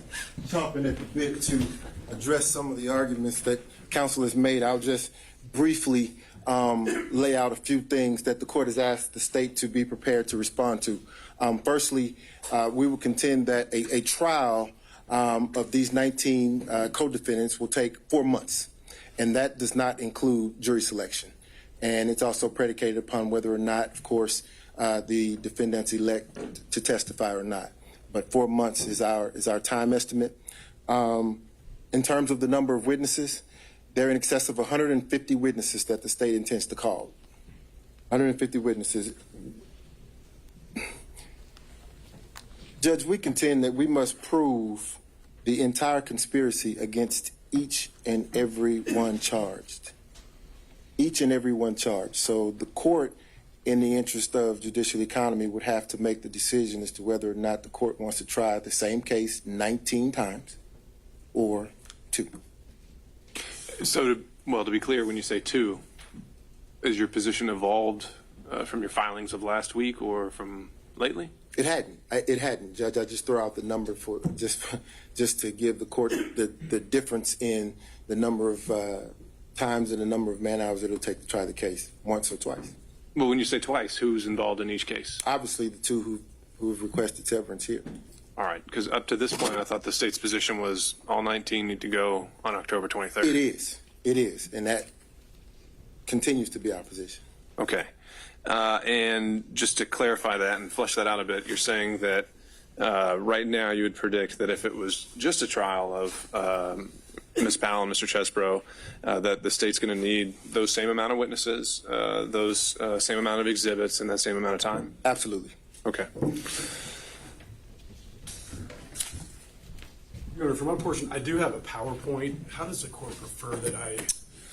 chomping at the bit to address some of the arguments that counsel has made, I'll just briefly lay out a few things that the court has asked the state to be prepared to respond to. Firstly, we will contend that a trial of these 19 co-defendants will take 4 months, and that does not include jury selection. And it's also predicated upon whether or not, of course, the defendants elect to testify or not. But 4 months is our time estimate. In terms of the number of witnesses, there are in excess of 150 witnesses that the state intends to call. 150 witnesses. Judge, we contend that we must prove the entire conspiracy against each and every one charged. Each and every one charged. So the court, in the interest of judicial economy, would have to make the decision as to whether or not the court wants to try the same case 19 times or 2. So, to be clear, when you say 2, is your position evolved from your filings of last week or from lately? It hadn't, Judge. I just throw out the number for just to give the court the difference in the number of times and the number of man hours it'll take to try the case, once or twice. Well, when you say twice, who's involved in each case? Obviously, the 2 who have requested severance here. All right, because up to this point, I thought the state's position was all 19 need to go on October 23rd. It is, and that continues to be our position. Okay. And just to clarify that and flesh that out a bit, you're saying that right now you would predict that if it was just a trial of Ms. Powell and Mr. Chesbro, that the state's going to need those same amount of witnesses, those same amount of exhibits, and that same amount of time? Absolutely. Okay. Your Honor, for my portion, I do have a PowerPoint. How does the court prefer that I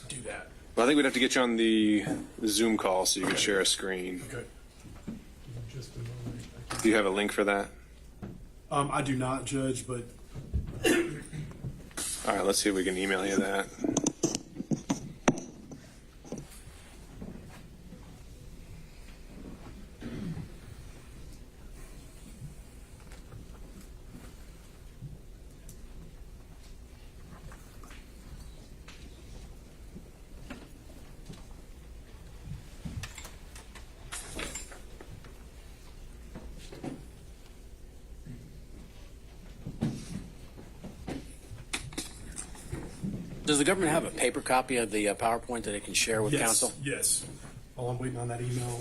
do that? Well, I think we'd have to get you on the Zoom call so you could share a screen. Okay. Just a moment. Do you have a link for that? I do not, Judge, but All right, let's see if we can email you that. Does the government have a paper copy of the PowerPoint that it can share with counsel? Yes. While I'm waiting on that email.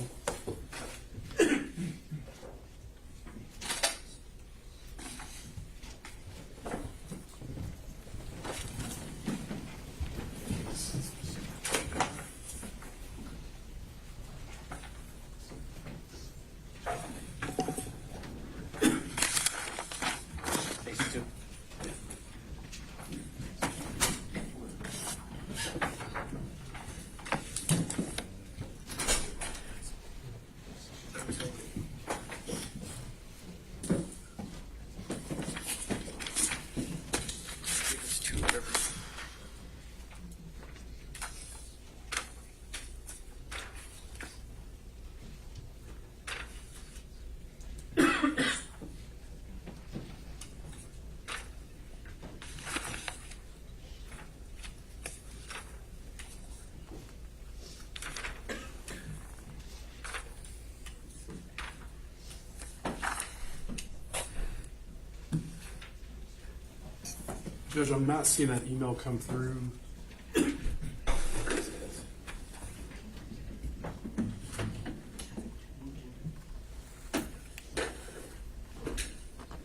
Judge, I'm not seeing that email come through.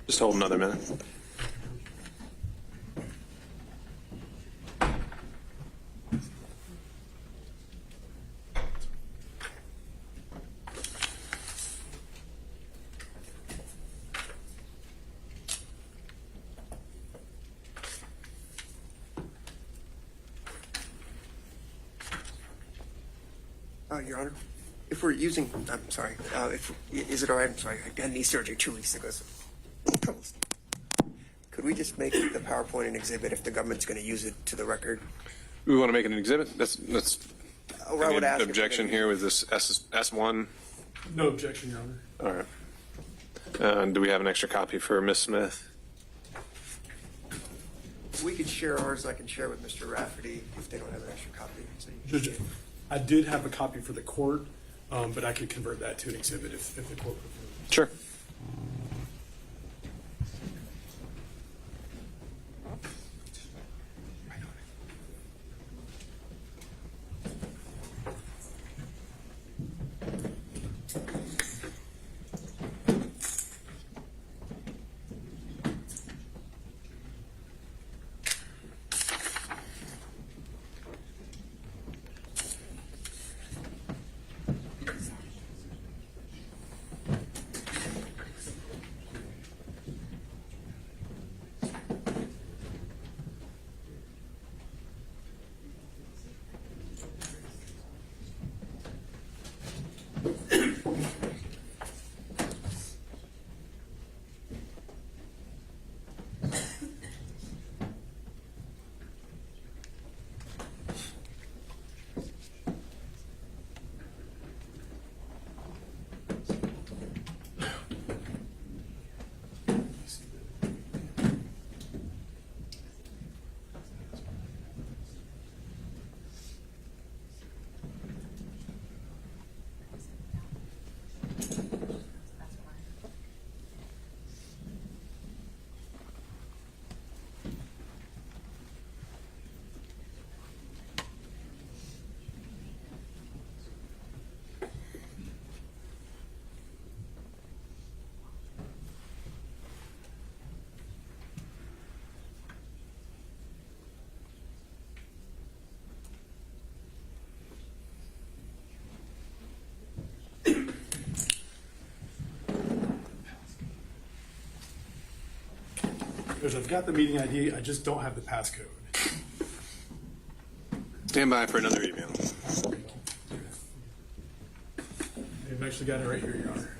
Just hold another minute. Your Honor, if we're using, I'm sorry, is it all right? I'm sorry, I had knee surgery 2 weeks ago. So could we just make the PowerPoint an exhibit if the government's going to use it to the record? We want to make it an exhibit? That's I would ask objection here with this S1. No objection, Your Honor. All right. And do we have an extra copy for Ms. Smith? We could share ours. I can share with Mr. Rafferty if they don't have an extra copy. So you can Judge, I did have a copy for the court, but I could convert that to an exhibit if the court prefers. Sure. Judge, I've got the meeting ID. I just don't have the passcode. Stand by for another email. I've actually got it right here, Your Honor.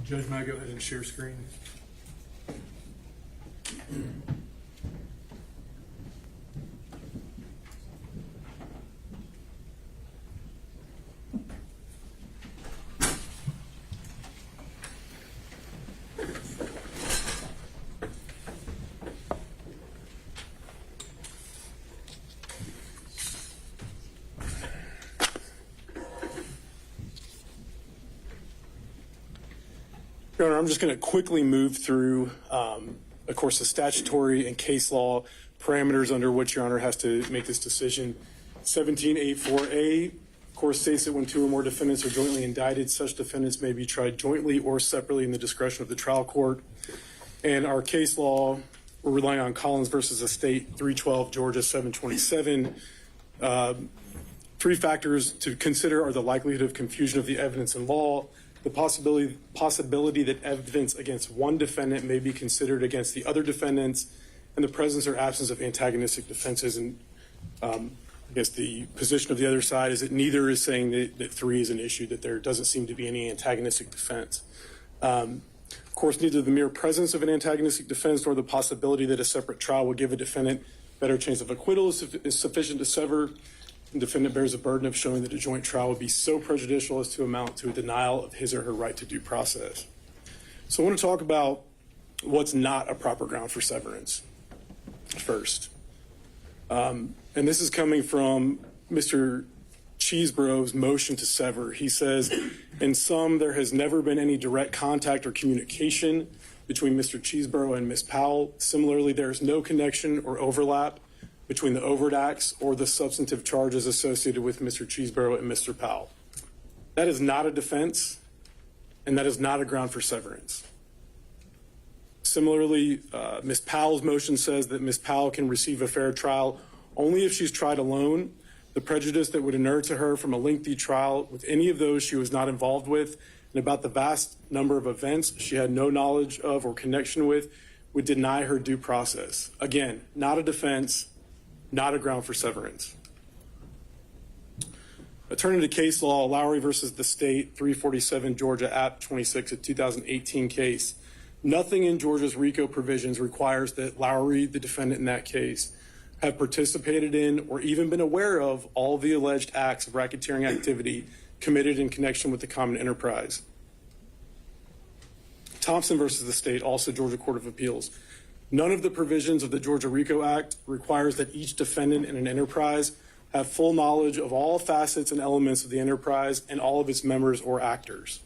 Judge, may I go ahead and share screen? Your Honor, I'm just going to quickly move through, of course, the statutory and case law parameters under which Your Honor has to make this decision. 1784A, of course, states that when two or more defendants are jointly indicted, such defendants may be tried jointly or separately in the discretion of the trial court. And our case law, we're relying on Collins versus Estate, 312 Georgia 727. Three factors to consider are the likelihood of confusion of the evidence in law, the possibility that evidence against one defendant may be considered against the other defendants, and the presence or absence of antagonistic defenses. And I guess the position of the other side is that neither is saying that three is an issue, that there doesn't seem to be any antagonistic defense. Of course, neither the mere presence of an antagonistic defense nor the possibility that a separate trial will give a defendant better chance of acquittal is sufficient to sever. The defendant bears a burden of showing that a joint trial would be so prejudicial as to amount to a denial of his or her right to due process. So I want to talk about what's not a proper ground for severance first. And this is coming from Mr. Cheeseborough's motion to sever. He says, in sum, there has never been any direct contact or communication between Mr. Cheeseborough and Ms. Powell. Similarly, there is no connection or overlap between the overt acts or the substantive charges associated with Mr. Cheeseborough and Mr. Powell. That is not a defense, and that is not a ground for severance. Similarly, Ms. Powell's motion says that Ms. Powell can receive a fair trial only if she's tried alone. the prejudice that would inure to her from a lengthy trial with any of those she was not involved with, and about the vast number of events she had no knowledge of or connection with, would deny her due process. Again, not a defense, not a ground for severance. Turning to case law, Lowry versus the state, 347 Georgia App 26, a 2018 case. Nothing in Georgia's RICO provisions requires that Lowry, the defendant in that case, have participated in or even been aware of all the alleged acts of racketeering activity committed in connection with the common enterprise. Thompson versus the state, also Georgia Court of Appeals. None of the provisions of the Georgia RICO Act requires that each defendant in an enterprise have full knowledge of all facets and elements of the enterprise and all of its members or actors.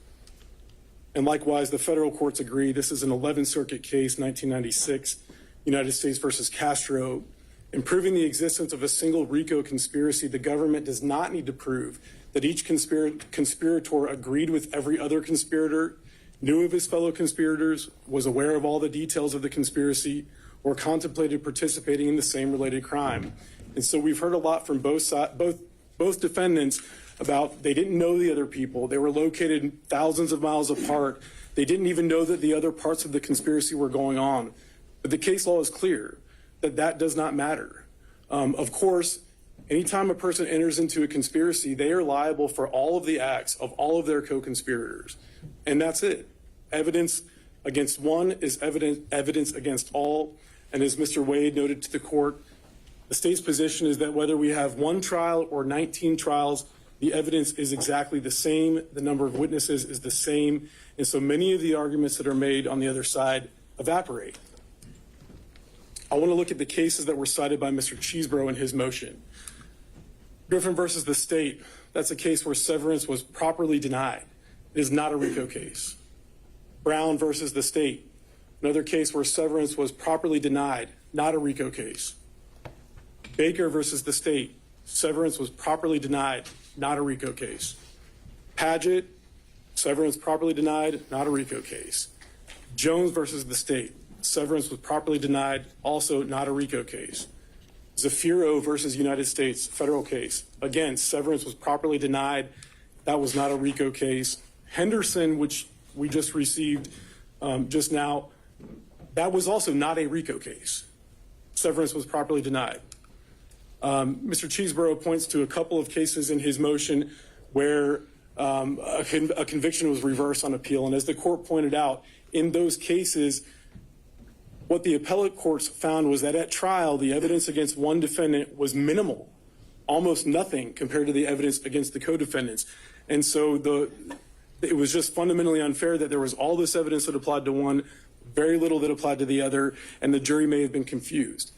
And likewise, the federal courts agree. This is an 11th Circuit case, 1996, United States versus Castro. In proving the existence of a single RICO conspiracy, the government does not need to prove that each conspirator agreed with every other conspirator, knew of his fellow conspirators, was aware of all the details of the conspiracy, or contemplated participating in the same related crime. And so we've heard a lot from both defendants about they didn't know the other people. They were located thousands of miles apart. They didn't even know that the other parts of the conspiracy were going on. But the case law is clear that that does not matter. Of course, anytime a person enters into a conspiracy, they are liable for all of the acts of all of their co-conspirators. And that's it. Evidence against one is evidence against all. And as Mr. Wade noted to the court, the state's position is that whether we have one trial or 19 trials, the evidence is exactly the same. The number of witnesses is the same. And so many of the arguments that are made on the other side evaporate. I want to look at the cases that were cited by Mr. Cheeseborough in his motion. Griffin versus the state, that's a case where severance was properly denied. It is not a RICO case. Brown versus the state, another case where severance was properly denied, not a RICO case. Baker versus the state, severance was properly denied, not a RICO case. Padgett, severance properly denied, not a RICO case. Jones versus the state, severance was properly denied, also not a RICO case. Zafiro versus United States, federal case. Again, severance was properly denied. That was not a RICO case. Henderson, which we just received just now, that was also not a RICO case. Severance was properly denied. Mr. Cheeseborough points to a couple of cases in his motion where a conviction was reversed on appeal. And as the court pointed out, in those cases, what the appellate courts found was that at trial, the evidence against one defendant was minimal, almost nothing compared to the evidence against the co-defendants. And so it was just fundamentally unfair that there was all this evidence that applied to one, very little that applied to the other, and the jury may have been confused.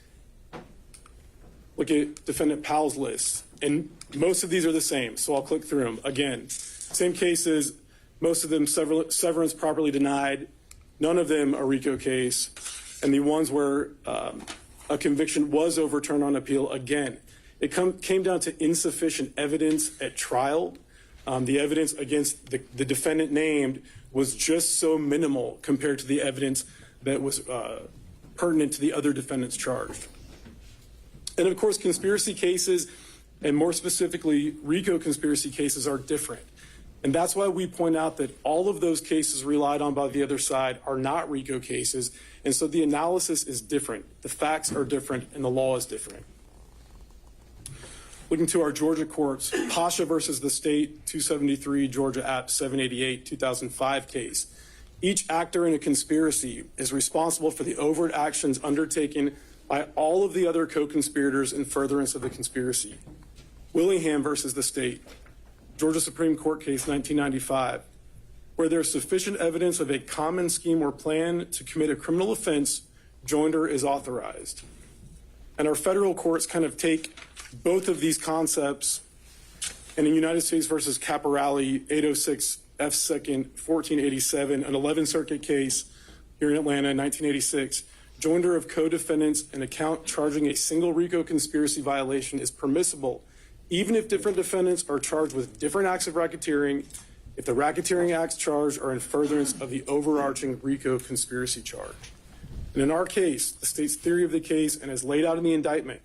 Look at Defendant Powell's list, and most of these are the same, so I'll click through them. Again, same cases, most of them severance properly denied, none of them a RICO case, and the ones where a conviction was overturned on appeal, again, it came down to insufficient evidence at trial. The evidence against the defendant named was just so minimal compared to the evidence that was pertinent to the other defendants charged. And of course, conspiracy cases, and more specifically, RICO conspiracy cases, are different. And that's why we point out that all of those cases relied on by the other side are not RICO cases. And so the analysis is different. The facts are different, and the law is different. Looking to our Georgia courts, Pasha versus the state, 273 Georgia App 788, 2005 case. Each actor in a conspiracy is responsible for the overt actions undertaken by all of the other co-conspirators in furtherance of the conspiracy. Willingham versus the state, Georgia Supreme Court case 1995, where there's sufficient evidence of a common scheme or plan to commit a criminal offense, joinder is authorized. And our federal courts kind of take both of these concepts, and in United States versus Caporale, 806 F. 2nd, 1487, an 11th Circuit case here in Atlanta in 1986, joinder of co-defendants in a count charging a single RICO conspiracy violation is permissible, even if different defendants are charged with different acts of racketeering, if the racketeering acts charged are in furtherance of the overarching RICO conspiracy charge. And in our case, the state's theory of the case, and as laid out in the indictment,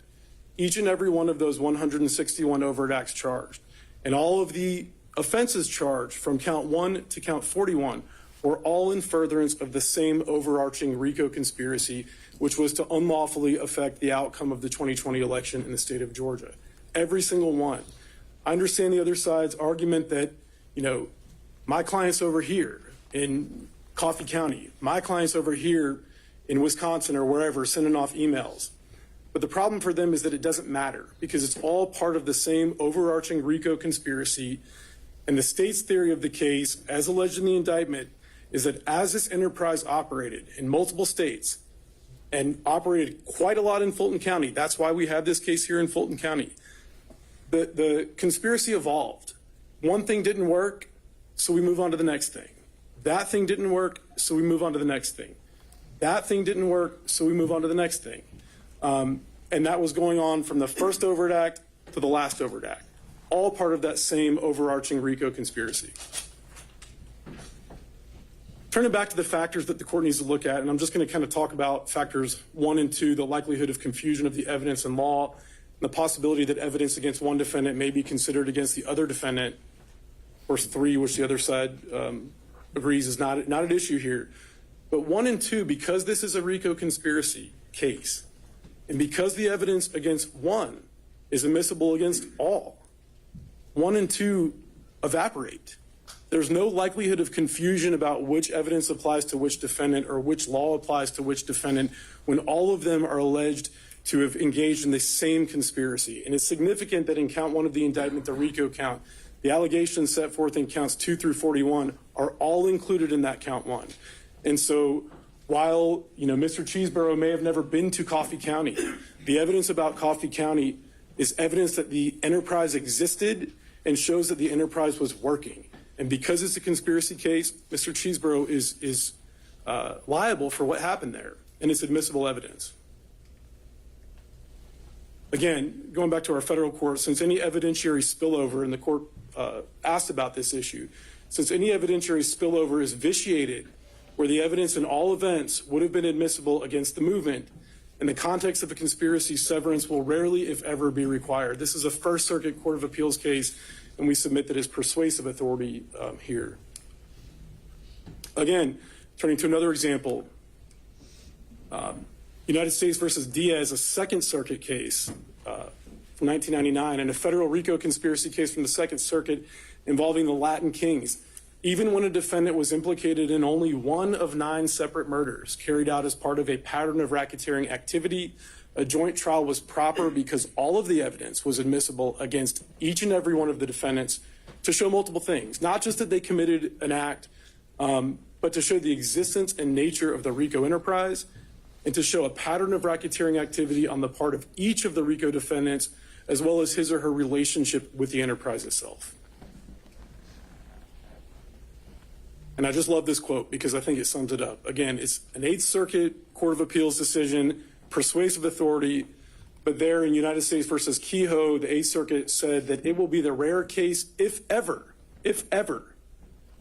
each and every one of those 161 overt acts charged. And all of the offenses charged from count 1 to count 41 were all in furtherance of the same overarching RICO conspiracy, which was to unlawfully affect the outcome of the 2020 election in the state of Georgia. Every single one. I understand the other side's argument that, my client's over here in Coffee County, my client's over here in Wisconsin or wherever sending off emails. But the problem for them is that it doesn't matter because it's all part of the same overarching RICO conspiracy. And the state's theory of the case, as alleged in the indictment, is that as this enterprise operated in multiple states and operated quite a lot in Fulton County, that's why we have this case here in Fulton County, the conspiracy evolved. One thing didn't work, so we move on to the next thing. That thing didn't work, so we move on to the next thing. That thing didn't work, so we move on to the next thing. And that was going on from the first overt act to the last overt act, all part of that same overarching RICO conspiracy. Turning back to the factors that the court needs to look at, and I'm just going to kind of talk about factors 1 and 2, the likelihood of confusion of the evidence in law, and the possibility that evidence against one defendant may be considered against the other defendant, or 3, which the other side agrees is not an issue here. But 1 and 2, because this is a RICO conspiracy case, and because the evidence against one is admissible against all, 1 and 2 evaporate. There's no likelihood of confusion about which evidence applies to which defendant or which law applies to which defendant when all of them are alleged to have engaged in the same conspiracy. And it's significant that in count 1 of the indictment, the RICO count, the allegations set forth in counts 2 through 41 are all included in that count 1. And so while, Mr. Cheeseborough may have never been to Coffee County, the evidence about Coffee County is evidence that the enterprise existed and shows that the enterprise was working. And because it's a conspiracy case, Mr. Cheeseborough is liable for what happened there, and it's admissible evidence. Again, going back to our federal court, since any evidentiary spillover, and the court asked about this issue, since any evidentiary spillover is vitiated where the evidence in all events would have been admissible against the movement, in the context of a conspiracy, severance will rarely, if ever, be required. This is a First Circuit Court of Appeals case, and we submit that as persuasive authority here. Again, turning to another example, United States versus Diaz, a Second Circuit case from 1999, and a federal RICO conspiracy case from the Second Circuit involving the Latin Kings. Even when a defendant was implicated in only 1 of 9 separate murders carried out as part of a pattern of racketeering activity, a joint trial was proper because all of the evidence was admissible against each and every one of the defendants to show multiple things, not just that they committed an act, but to show the existence and nature of the RICO enterprise and to show a pattern of racketeering activity on the part of each of the RICO defendants, as well as his or her relationship with the enterprise itself. And I just love this quote because I think it sums it up. Again, it's an 8th Circuit Court of Appeals decision, persuasive authority, but there in United States versus Kehoe, the 8th Circuit said that it will be the rare case, if ever,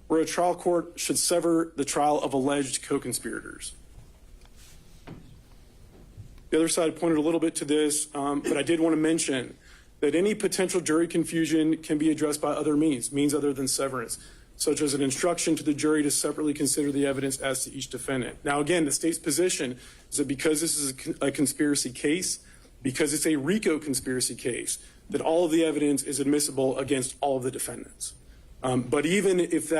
where a trial court should sever the trial of alleged co-conspirators. The other side pointed a little bit to this, but I did want to mention that any potential jury confusion can be addressed by other means other than severance, such as an instruction to the jury to separately consider the evidence as to each defendant. Now, again, the state's position is that because this is a conspiracy case, because it's a RICO conspiracy case, that all of the evidence is admissible against all of the defendants. But even if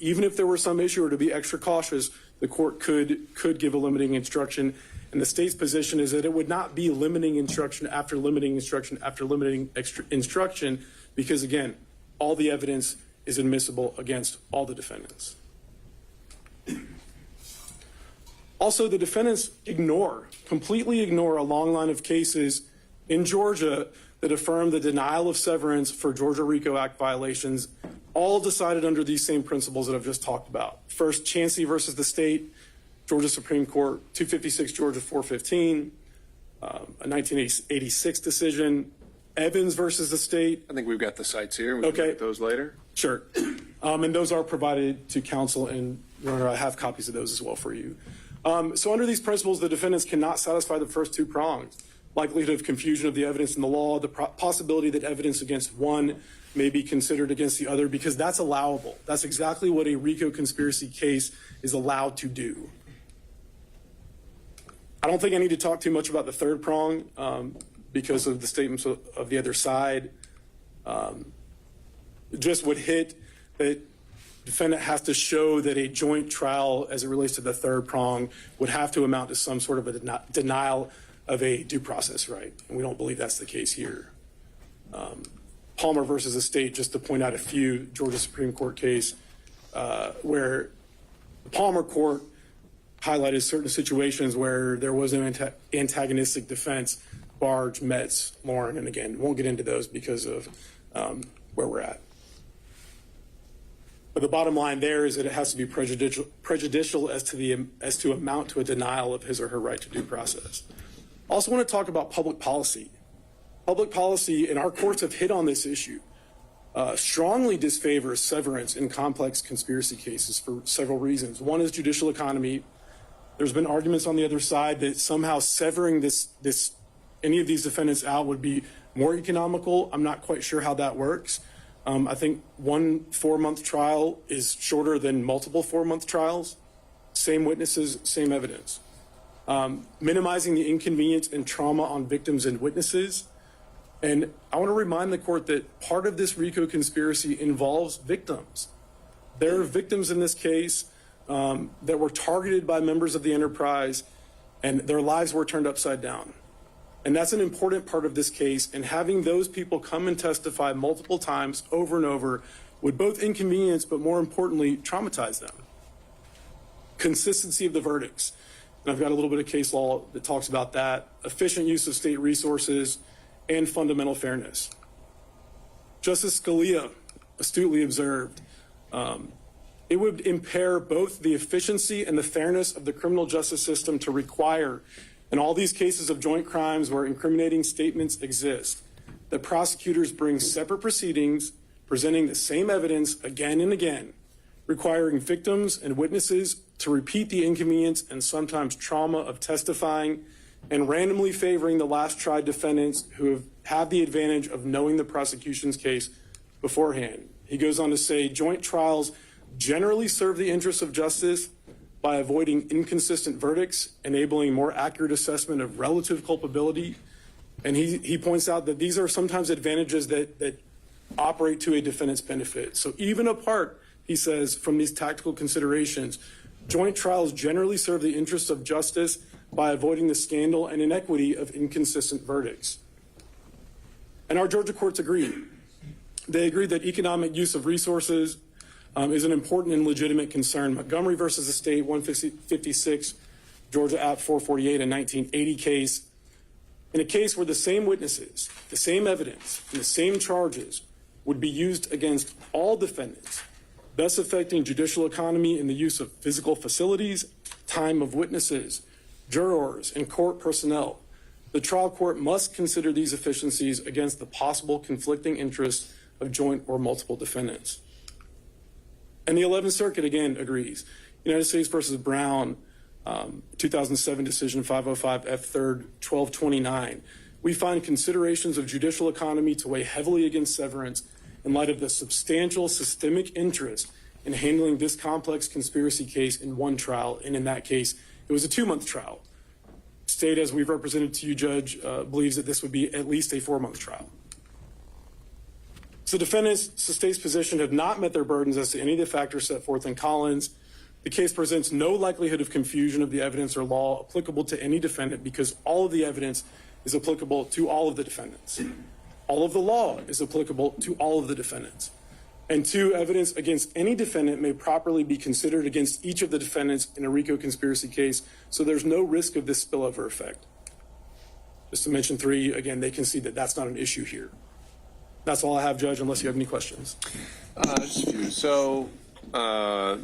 even if there were some issue or to be extra cautious, the court could give a limiting instruction. And the state's position is that it would not be limiting instruction after limiting instruction after limiting instruction, because again, all the evidence is admissible against all the defendants. Also, the defendants completely ignore a long line of cases in Georgia that affirm the denial of severance for Georgia RICO Act violations, all decided under these same principles that I've just talked about. First, Chancey versus the state, Georgia Supreme Court, 256 Georgia 415, a 1986 decision, Evans versus the state. I think we've got the sites here. We can look at those later. Sure. And those are provided to counsel, and Your Honor, I have copies of those as well for you. So under these principles, the defendants cannot satisfy the first 2 prongs likelihood of confusion of the evidence in the law, the possibility that evidence against one may be considered against the other, because that's allowable. That's exactly what a RICO conspiracy case is allowed to do. I don't think I need to talk too much about the third prong because of the statements of the other side. Just would hit that defendant has to show that a joint trial as it relates to the third prong would have to amount to some sort of a denial of a due process right. And we don't believe that's the case here. Palmer versus Estate, just to point out a few, Georgia Supreme Court case where the Palmer court highlighted certain situations where there was an antagonistic defense, Barge, Metz, Lauren, and again, won't get into those because of where we're at. But the bottom line there is that it has to be prejudicial as to amount to a denial of his or her right to due process. Also want to talk about public policy. Public policy, and our courts have hit on this issue, strongly disfavors severance in complex conspiracy cases for several reasons. One is judicial economy. There's been arguments on the other side that somehow severing any of these defendants out would be more economical. I'm not quite sure how that works. I think one 4-month trial is shorter than multiple 4-month trials. Same witnesses, same evidence. Minimizing the inconvenience and trauma on victims and witnesses. And I want to remind the court that part of this RICO conspiracy involves victims. There are victims in this case that were targeted by members of the enterprise, and their lives were turned upside down. And that's an important part of this case, and having those people come and testify multiple times over and over would both inconvenience, but more importantly, traumatize them. Consistency of the verdicts. And I've got a little bit of case law that talks about that. Efficient use of state resources and fundamental fairness. Justice Scalia astutely observed, it would impair both the efficiency and the fairness of the criminal justice system to require, in all these cases of joint crimes where incriminating statements exist, that prosecutors bring separate proceedings presenting the same evidence again and again, requiring victims and witnesses to repeat the inconvenience and sometimes trauma of testifying, and randomly favoring the last tried defendants who have had the advantage of knowing the prosecution's case beforehand. He goes on to say, joint trials generally serve the interests of justice by avoiding inconsistent verdicts, enabling more accurate assessment of relative culpability. And he points out that these are sometimes advantages that operate to a defendant's benefit. So even apart, he says, from these tactical considerations, joint trials generally serve the interests of justice by avoiding the scandal and inequity of inconsistent verdicts. And our Georgia courts agree. They agree that economic use of resources is an important and legitimate concern. Montgomery versus the state, 156, Georgia App 448, a 1980 case. In a case where the same witnesses, the same evidence, and the same charges would be used against all defendants, thus affecting judicial economy in the use of physical facilities, time of witnesses, jurors, and court personnel. The trial court must consider these efficiencies against the possible conflicting interests of joint or multiple defendants. And the 11th Circuit, again, agrees. United States versus Brown, 2007 decision 505 F3rd 1229. We find considerations of judicial economy to weigh heavily against severance in light of the substantial systemic interest in handling this complex conspiracy case in one trial. And in that case, it was a 2-month trial. State, as we've represented to you, Judge, believes that this would be at least a 4-month trial. So defendants, the state's position, have not met their burdens as to any of the factors set forth in Collins. The case presents no likelihood of confusion of the evidence or law applicable to any defendant because all of the evidence is applicable to all of the defendants. All of the law is applicable to all of the defendants. And 2, evidence against any defendant may properly be considered against each of the defendants in a RICO conspiracy case, so there's no risk of this spillover effect. Just to mention 3, again, they concede that that's not an issue here. That's all I have, Judge, unless you have any questions. Just a few. So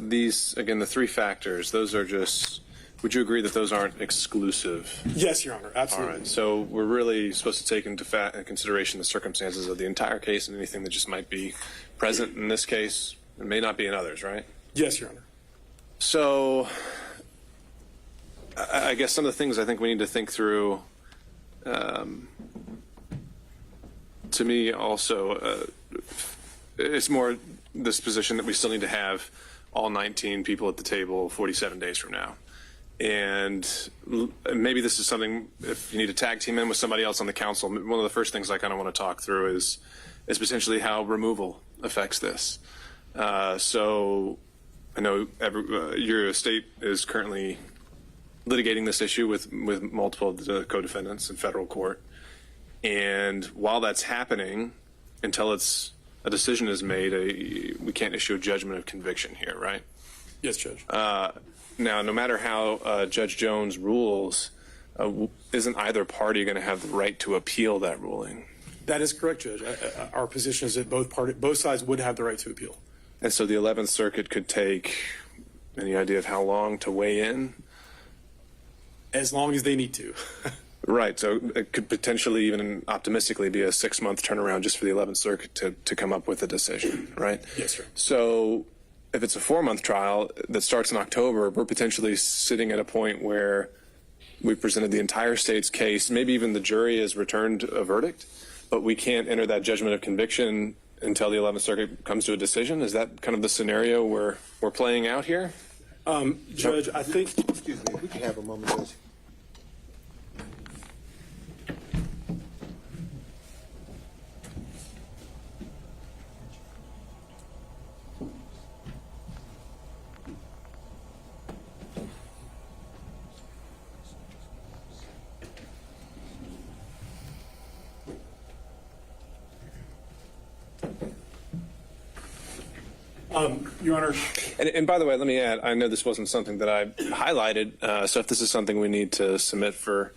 these, again, the 3 factors, those are just, would you agree that those aren't exclusive? Yes, Your Honor, absolutely. All right. So we're really supposed to take into consideration the circumstances of the entire case and anything that just might be present in this case and may not be in others, right? Yes, Your Honor. So I guess some of the things I think we need to think through, to me also, it's more this position that we still need to have all 19 people at the table 47 days from now. And maybe this is something, if you need to tag team in with somebody else on the council, one of the first things I kind of want to talk through is potentially how removal affects this. So I know your estate is currently litigating this issue with multiple of the co-defendants in federal court. And while that's happening, until a decision is made, we can't issue a judgment of conviction here, right? Yes, Judge. Now, no matter how Judge Jones rules, isn't either party going to have the right to appeal that ruling? That is correct, Judge. Our position is that both sides would have the right to appeal. And so the 11th Circuit could take any idea of how long to weigh in? As long as they need to. Right. So it could potentially, even optimistically, be a 6-month turnaround just for the 11th Circuit to come up with a decision, right? Yes, sir. So if it's a 4-month trial that starts in October, we're potentially sitting at a point where we've presented the entire state's case, maybe even the jury has returned a verdict, but we can't enter that judgment of conviction until the 11th Circuit comes to a decision. Is that kind of the scenario we're playing out here? Judge, I think... Excuse me, if we can have a moment, Judge. Your Honor. And by the way, let me add, I know this wasn't something that I highlighted, so if this is something we need to submit for,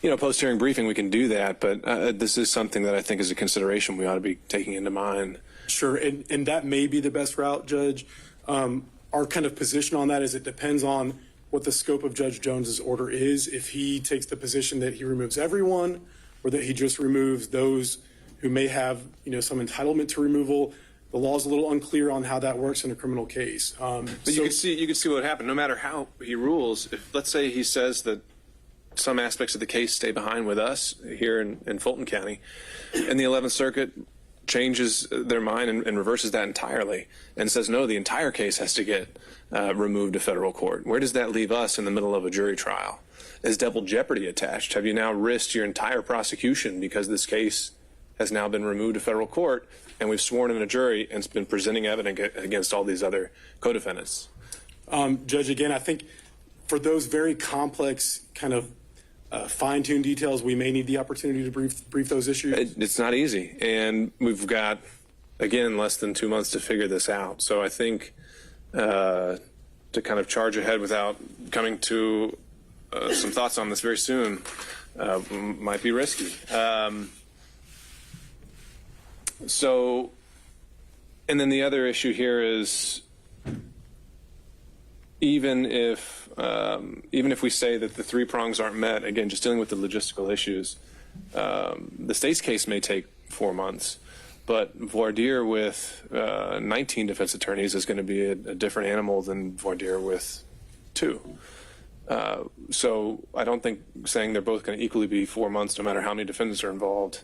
post-hearing briefing, we can do that, but this is something that I think is a consideration we ought to be taking into mind. Sure, and that may be the best route, Judge. Our kind of position on that is it depends on what the scope of Judge Jones's order is. If he takes the position that he removes everyone, or that he just removes those who may have, some entitlement to removal, the law is a little unclear on how that works in a criminal case. But you can see what would happen. No matter how he rules, if let's say he says that some aspects of the case stay behind with us here in Fulton County, and the 11th Circuit changes their mind and reverses that entirely and says, no, the entire case has to get removed to federal court. Where does that leave us in the middle of a jury trial? Is double jeopardy attached? Have you now risked your entire prosecution because this case has now been removed to federal court and we've sworn in a jury and it's been presenting evidence against all these other co-defendants? Judge, again, I think for those very complex kind of fine-tuned details, we may need the opportunity to brief those issues. It's not easy, and we've got, again, less than 2 months to figure this out. So I think to kind of charge ahead without coming to some thoughts on this very soon might be risky. And then the other issue here is even if we say that the 3 prongs aren't met, again, just dealing with the logistical issues, the state's case may take 4 months, but voir dire with 19 defense attorneys is going to be a different animal than voir dire with 2. So I don't think saying they're both going to equally be 4 months, no matter how many defendants are involved,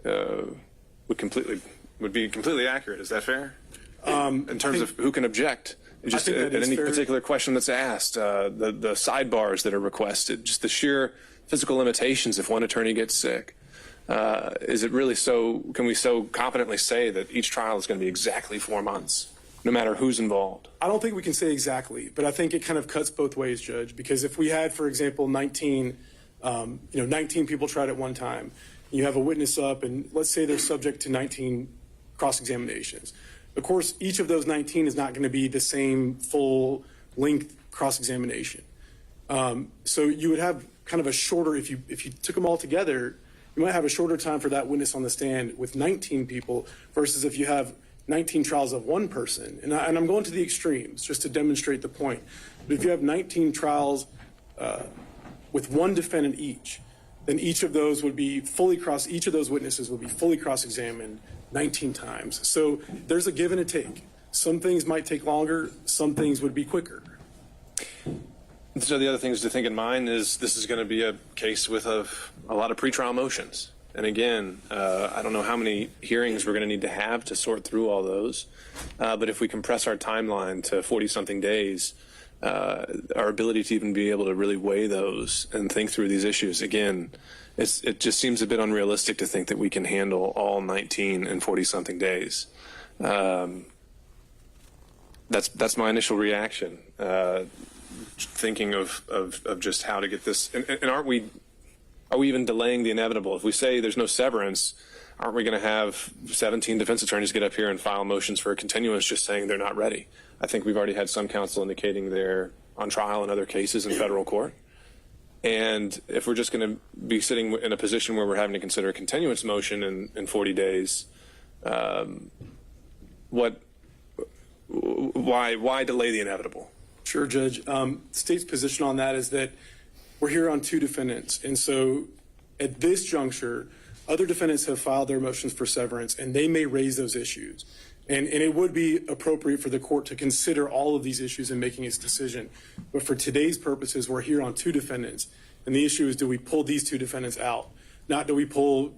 would be completely accurate. Is that fair? In terms of who can object? Just at any particular question that's asked, the sidebars that are requested, just the sheer physical limitations if one attorney gets sick. Is it really so, can we so confidently say that each trial is going to be exactly 4 months, no matter who's involved? I don't think we can say exactly, but I think it kind of cuts both ways, Judge, because if we had, for example, 19 people tried at one time, you have a witness up, and let's say they're subject to 19 cross-examinations. Of course, each of those 19 is not going to be the same full-length cross-examination. So you would have kind of a shorter, if you took them all together, you might have a shorter time for that witness on the stand with 19 people versus if you have 19 trials of one person. And I'm going to the extremes just to demonstrate the point. But if you have 19 trials with one defendant each, then each of those witnesses would be fully cross-examined 19 times. So there's a give and a take. Some things might take longer, some things would be quicker. So the other things to think in mind is this is going to be a case with a lot of pretrial motions. And again, I don't know how many hearings we're going to need to have to sort through all those. But if we compress our timeline to 40-something days, our ability to even be able to really weigh those and think through these issues, again, it just seems a bit unrealistic to think that we can handle all 19 in 40-something days. That's my initial reaction. Thinking of just how to get this, and are we even delaying the inevitable? If we say there's no severance, aren't we going to have 17 defense attorneys get up here and file motions for a continuance just saying they're not ready? I think we've already had some counsel indicating they're on trial in other cases in federal court. And if we're just going to be sitting in a position where we're having to consider a continuance motion in 40 days, why delay the inevitable? Sure, Judge. State's position on that is that we're here on two defendants. And so at this juncture, other defendants have filed their motions for severance, and they may raise those issues. And it would be appropriate for the court to consider all of these issues in making its decision. But for today's purposes, we're here on two defendants. And the issue is, do we pull these two defendants out? Not do we pull,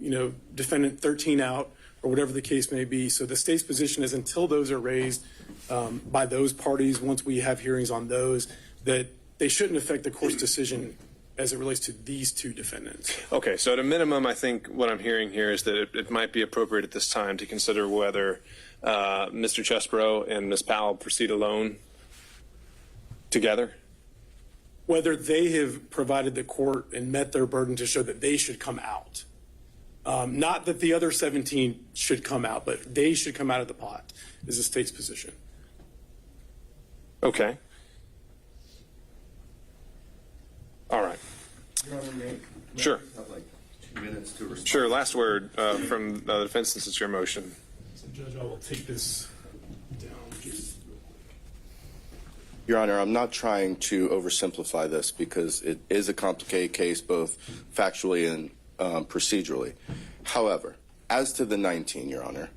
defendant 13 out or whatever the case may be. So the state's position is until those are raised by those parties, once we have hearings on those, that they shouldn't affect the court's decision as it relates to these two defendants. Okay, so at a minimum, I think what I'm hearing here is that it might be appropriate at this time to consider whether Mr. Chesbrough and Ms. Powell proceed alone together. Whether they have provided the court and met their burden to show that they should come out. Not that the other 17 should come out, but they should come out of the pot is the state's position. Okay. All right. Sure. Sure. Last word from the defense since it's your motion. So, Judge, I will take this down. Your Honor, I'm not trying to oversimplify this because it is a complicated case, both factually and procedurally. However, as to the 19, Your Honor,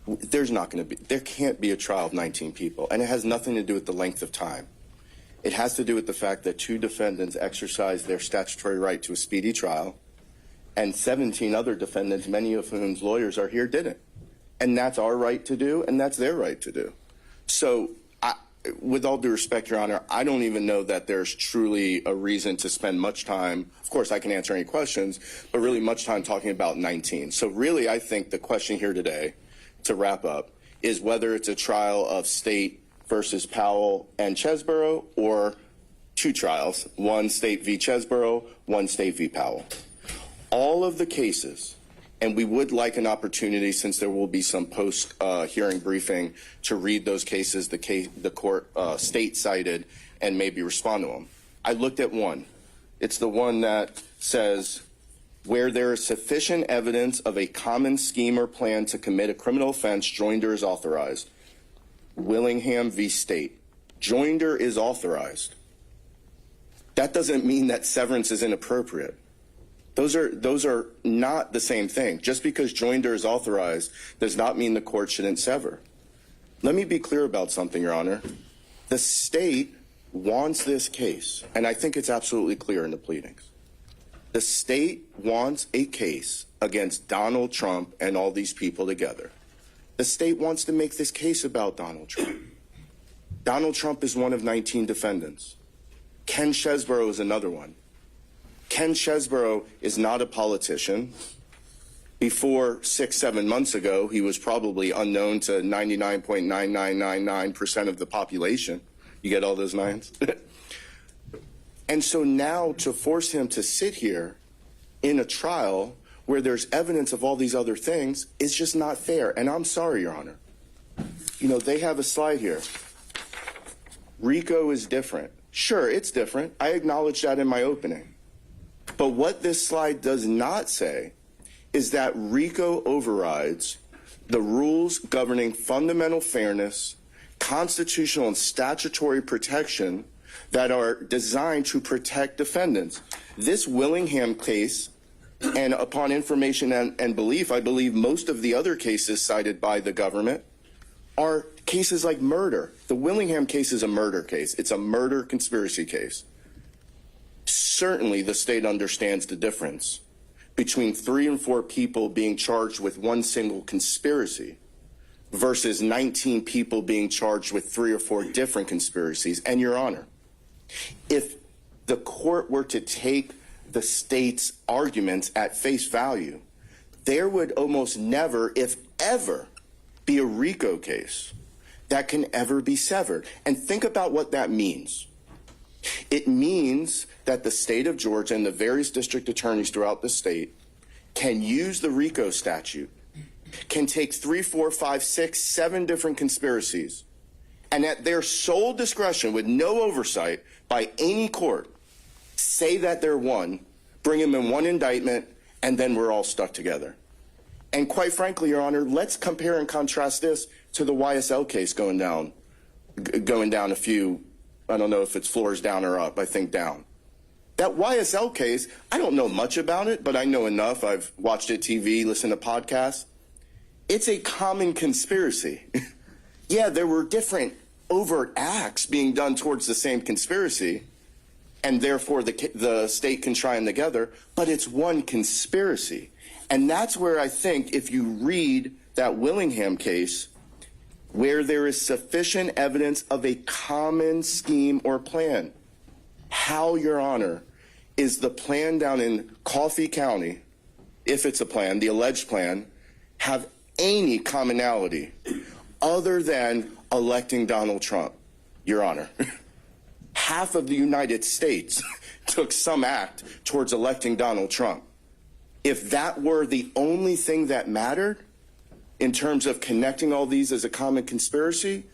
there can't be a trial of 19 people, and it has nothing to do with the length of time. It has to do with the fact that two defendants exercised their statutory right to a speedy trial, and 17 other defendants, many of whom's lawyers are here, didn't. And that's our right to do, and that's their right to do. So, with all due respect, Your Honor, I don't even know that there's truly a reason to spend much time. Of course, I can answer any questions, but really much time talking about 19. So really, I think the question here today, to wrap up, is whether it's a trial of State versus Powell and Chesbrough, or two trials, one State v. Chesbrough, one State v. Powell. All of the cases, and we would like an opportunity, since there will be some post-hearing briefing, to read those cases the court State cited and maybe respond to them. I looked at one. It's the one that says, where there is sufficient evidence of a common scheme or plan to commit a criminal offense, joinder is authorized. Willingham v. State. Joinder is authorized. That doesn't mean that severance is inappropriate. Those are not the same thing. Just because joinder is authorized does not mean the court shouldn't sever. Let me be clear about something, Your Honor. The state wants this case, and I think it's absolutely clear in the pleadings. The state wants a case against Donald Trump and all these people together. The state wants to make this case about Donald Trump. Donald Trump is one of 19 defendants. Ken Chesbrough is another one. Ken Chesbrough is not a politician. Before 6-7 months ago, he was probably unknown to 99.9999% of the population. You get all those nines? And so now to force him to sit here in a trial where there's evidence of all these other things is just not fair. And I'm sorry, Your Honor. They have a slide here. RICO is different. Sure, it's different. I acknowledged that in my opening. But what this slide does not say is that RICO overrides the rules governing fundamental fairness, constitutional and statutory protection that are designed to protect defendants. This Willingham case, and upon information and belief, I believe most of the other cases cited by the government are Cases like murder. The Willingham case is a murder case. It's a murder conspiracy case. Certainly, the state understands the difference between 3 and 4 people being charged with one single conspiracy versus 19 people being charged with 3 or 4 different conspiracies. And, Your Honor, if the court were to take the state's arguments at face value, there would almost never, if ever, be a RICO case that can ever be severed. And think about what that means. It means that the state of Georgia and the various district attorneys throughout the state can use the RICO statute, can take 3, 4, 5, 6, 7 different conspiracies, and at their sole discretion, with no oversight by any court, say that they're one, bring them in one indictment, and then we're all stuck together. And quite frankly, Your Honor, let's compare and contrast this to the YSL case going down a few, I don't know if it's floors down or up, I think down. That YSL case, I don't know much about it, but I know enough. I've watched it TV, listened to podcasts. It's a common conspiracy. Yeah, there were different overt acts being done towards the same conspiracy, and therefore the state can try them together, but it's one conspiracy. And that's where I think if you read that Willingham case, where there is sufficient evidence of a common scheme or plan, how, Your Honor, is the plan down in Coffee County, if it's a plan, the alleged plan, have any commonality other than electing Donald Trump, Your Honor? Half of the United States took some act towards electing Donald Trump. If that were the only thing that mattered in terms of connecting all these as a common conspiracy,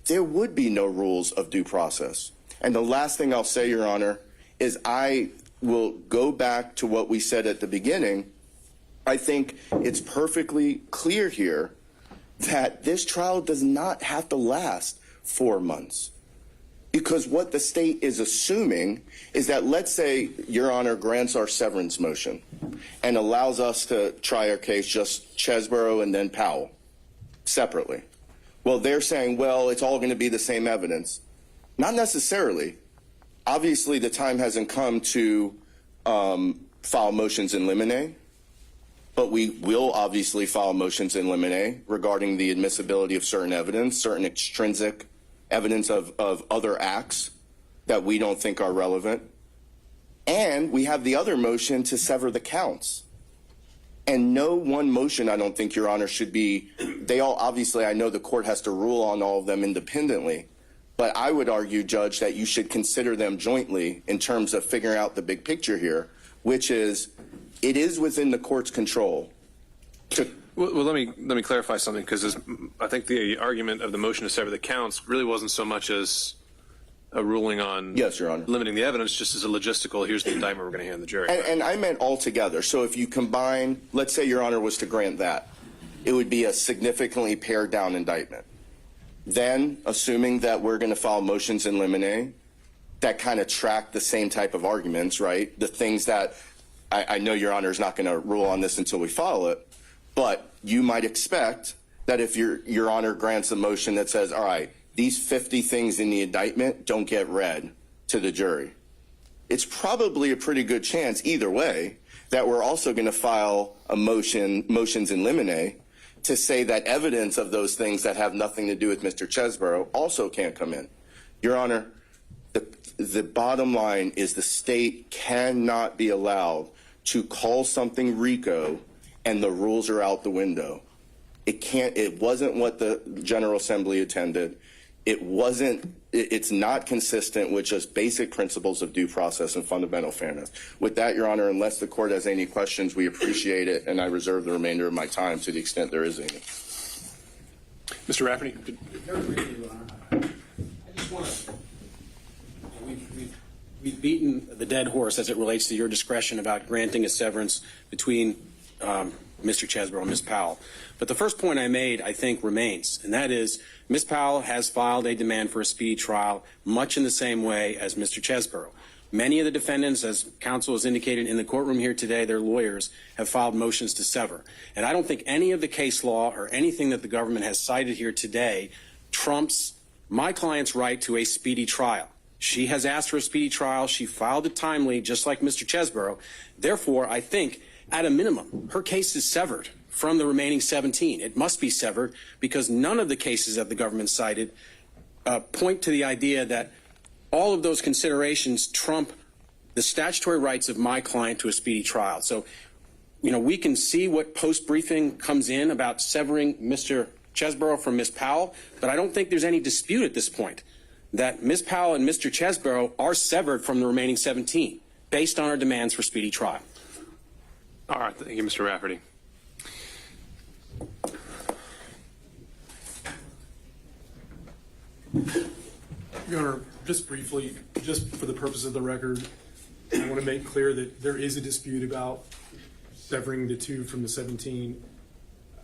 there would be no rules of due process. And the last thing I'll say, Your Honor, is I will go back to what we said at the beginning. I think it's perfectly clear here that this trial does not have to last 4 months. Because what the state is assuming is that, let's say, Your Honor grants our severance motion and allows us to try our case just Chesborough and then Powell separately. Well, they're saying, well, it's all going to be the same evidence. Not necessarily. Obviously, the time hasn't come to file motions in limine, but we will obviously file motions in limine regarding the admissibility of certain evidence, certain extrinsic evidence of other acts that we don't think are relevant. And we have the other motion to sever the counts. And no one motion, I don't think, Your Honor, should be, they all, obviously, I know the court has to rule on all of them independently, but I would argue, Judge, that you should consider them jointly in terms of figuring out the big picture here, which is, it is within the court's control to... Well, let me clarify something, because I think the argument of the motion to sever the counts really wasn't so much as a ruling on Yes, Your Honor. limiting the evidence, just as a logistical, here's the indictment we're going to hand the jury. And I meant altogether. So if you combine, let's say Your Honor was to grant that, it would be a significantly pared down indictment. Then, assuming that we're going to file motions in limine that kind of track the same type of arguments, right? The things that I know Your Honor is not going to rule on this until we file it, but you might expect that if Your Honor grants a motion that says, all right, these 50 things in the indictment don't get read to the jury, it's probably a pretty good chance either way that we're also going to file a motions in limine to say that evidence of those things that have nothing to do with Mr. Chesborough also can't come in. Your Honor, the bottom line is the state cannot be allowed to call something RICO and the rules are out the window. It wasn't what the General Assembly intended. It's not consistent with just basic principles of due process and fundamental fairness. With that, Your Honor, unless the court has any questions, we appreciate it, and I reserve the remainder of my time to the extent there is any. Mr. Rafferty? Very briefly, Your Honor. I just want to. We've beaten the dead horse as it relates to your discretion about granting a severance between Mr. Chesborough and Ms. Powell. But the first point I made, I think, remains, and that is Ms. Powell has filed a demand for a speedy trial much in the same way as Mr. Chesborough. Many of the defendants, as counsel has indicated in the courtroom here today, their lawyers have filed motions to sever. And I don't think any of the case law or anything that the government has cited here today trumps my client's right to a speedy trial. She has asked for a speedy trial. She filed it timely, just like Mr. Chesborough. Therefore, I think, at a minimum, her case is severed from the remaining 17. It must be severed because none of the cases that the government cited point to the idea that all of those considerations trump the statutory rights of my client to a speedy trial. So, we can see what post-briefing comes in about severing Mr. Chesborough from Ms. Powell, but I don't think there's any dispute at this point that Ms. Powell and Mr. Chesborough are severed from the remaining 17 based on our demands for speedy trial. All right. Thank you, Mr. Rafferty. Your Honor, just briefly, just for the purpose of the record, I want to make clear that there is a dispute about severing the 2 from the 17.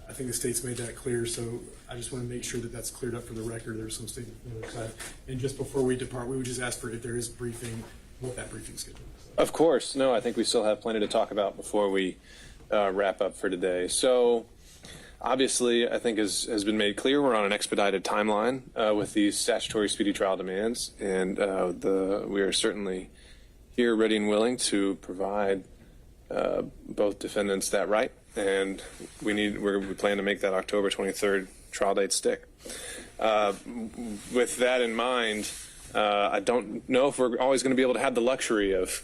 I think the state's made that clear, so I just want to make sure that that's cleared up for the record. There's some statement on the other side. And just before we depart, we would just ask for if there is a briefing, what that briefing schedule is. Of course. No, I think we still have plenty to talk about before we wrap up for today. So, obviously, I think as has been made clear, we're on an expedited timeline with these statutory speedy trial demands, and we are certainly here ready and willing to provide both defendants that right, and we plan to make that October 23rd trial date stick. With that in mind, I don't know if we're always going to be able to have the luxury of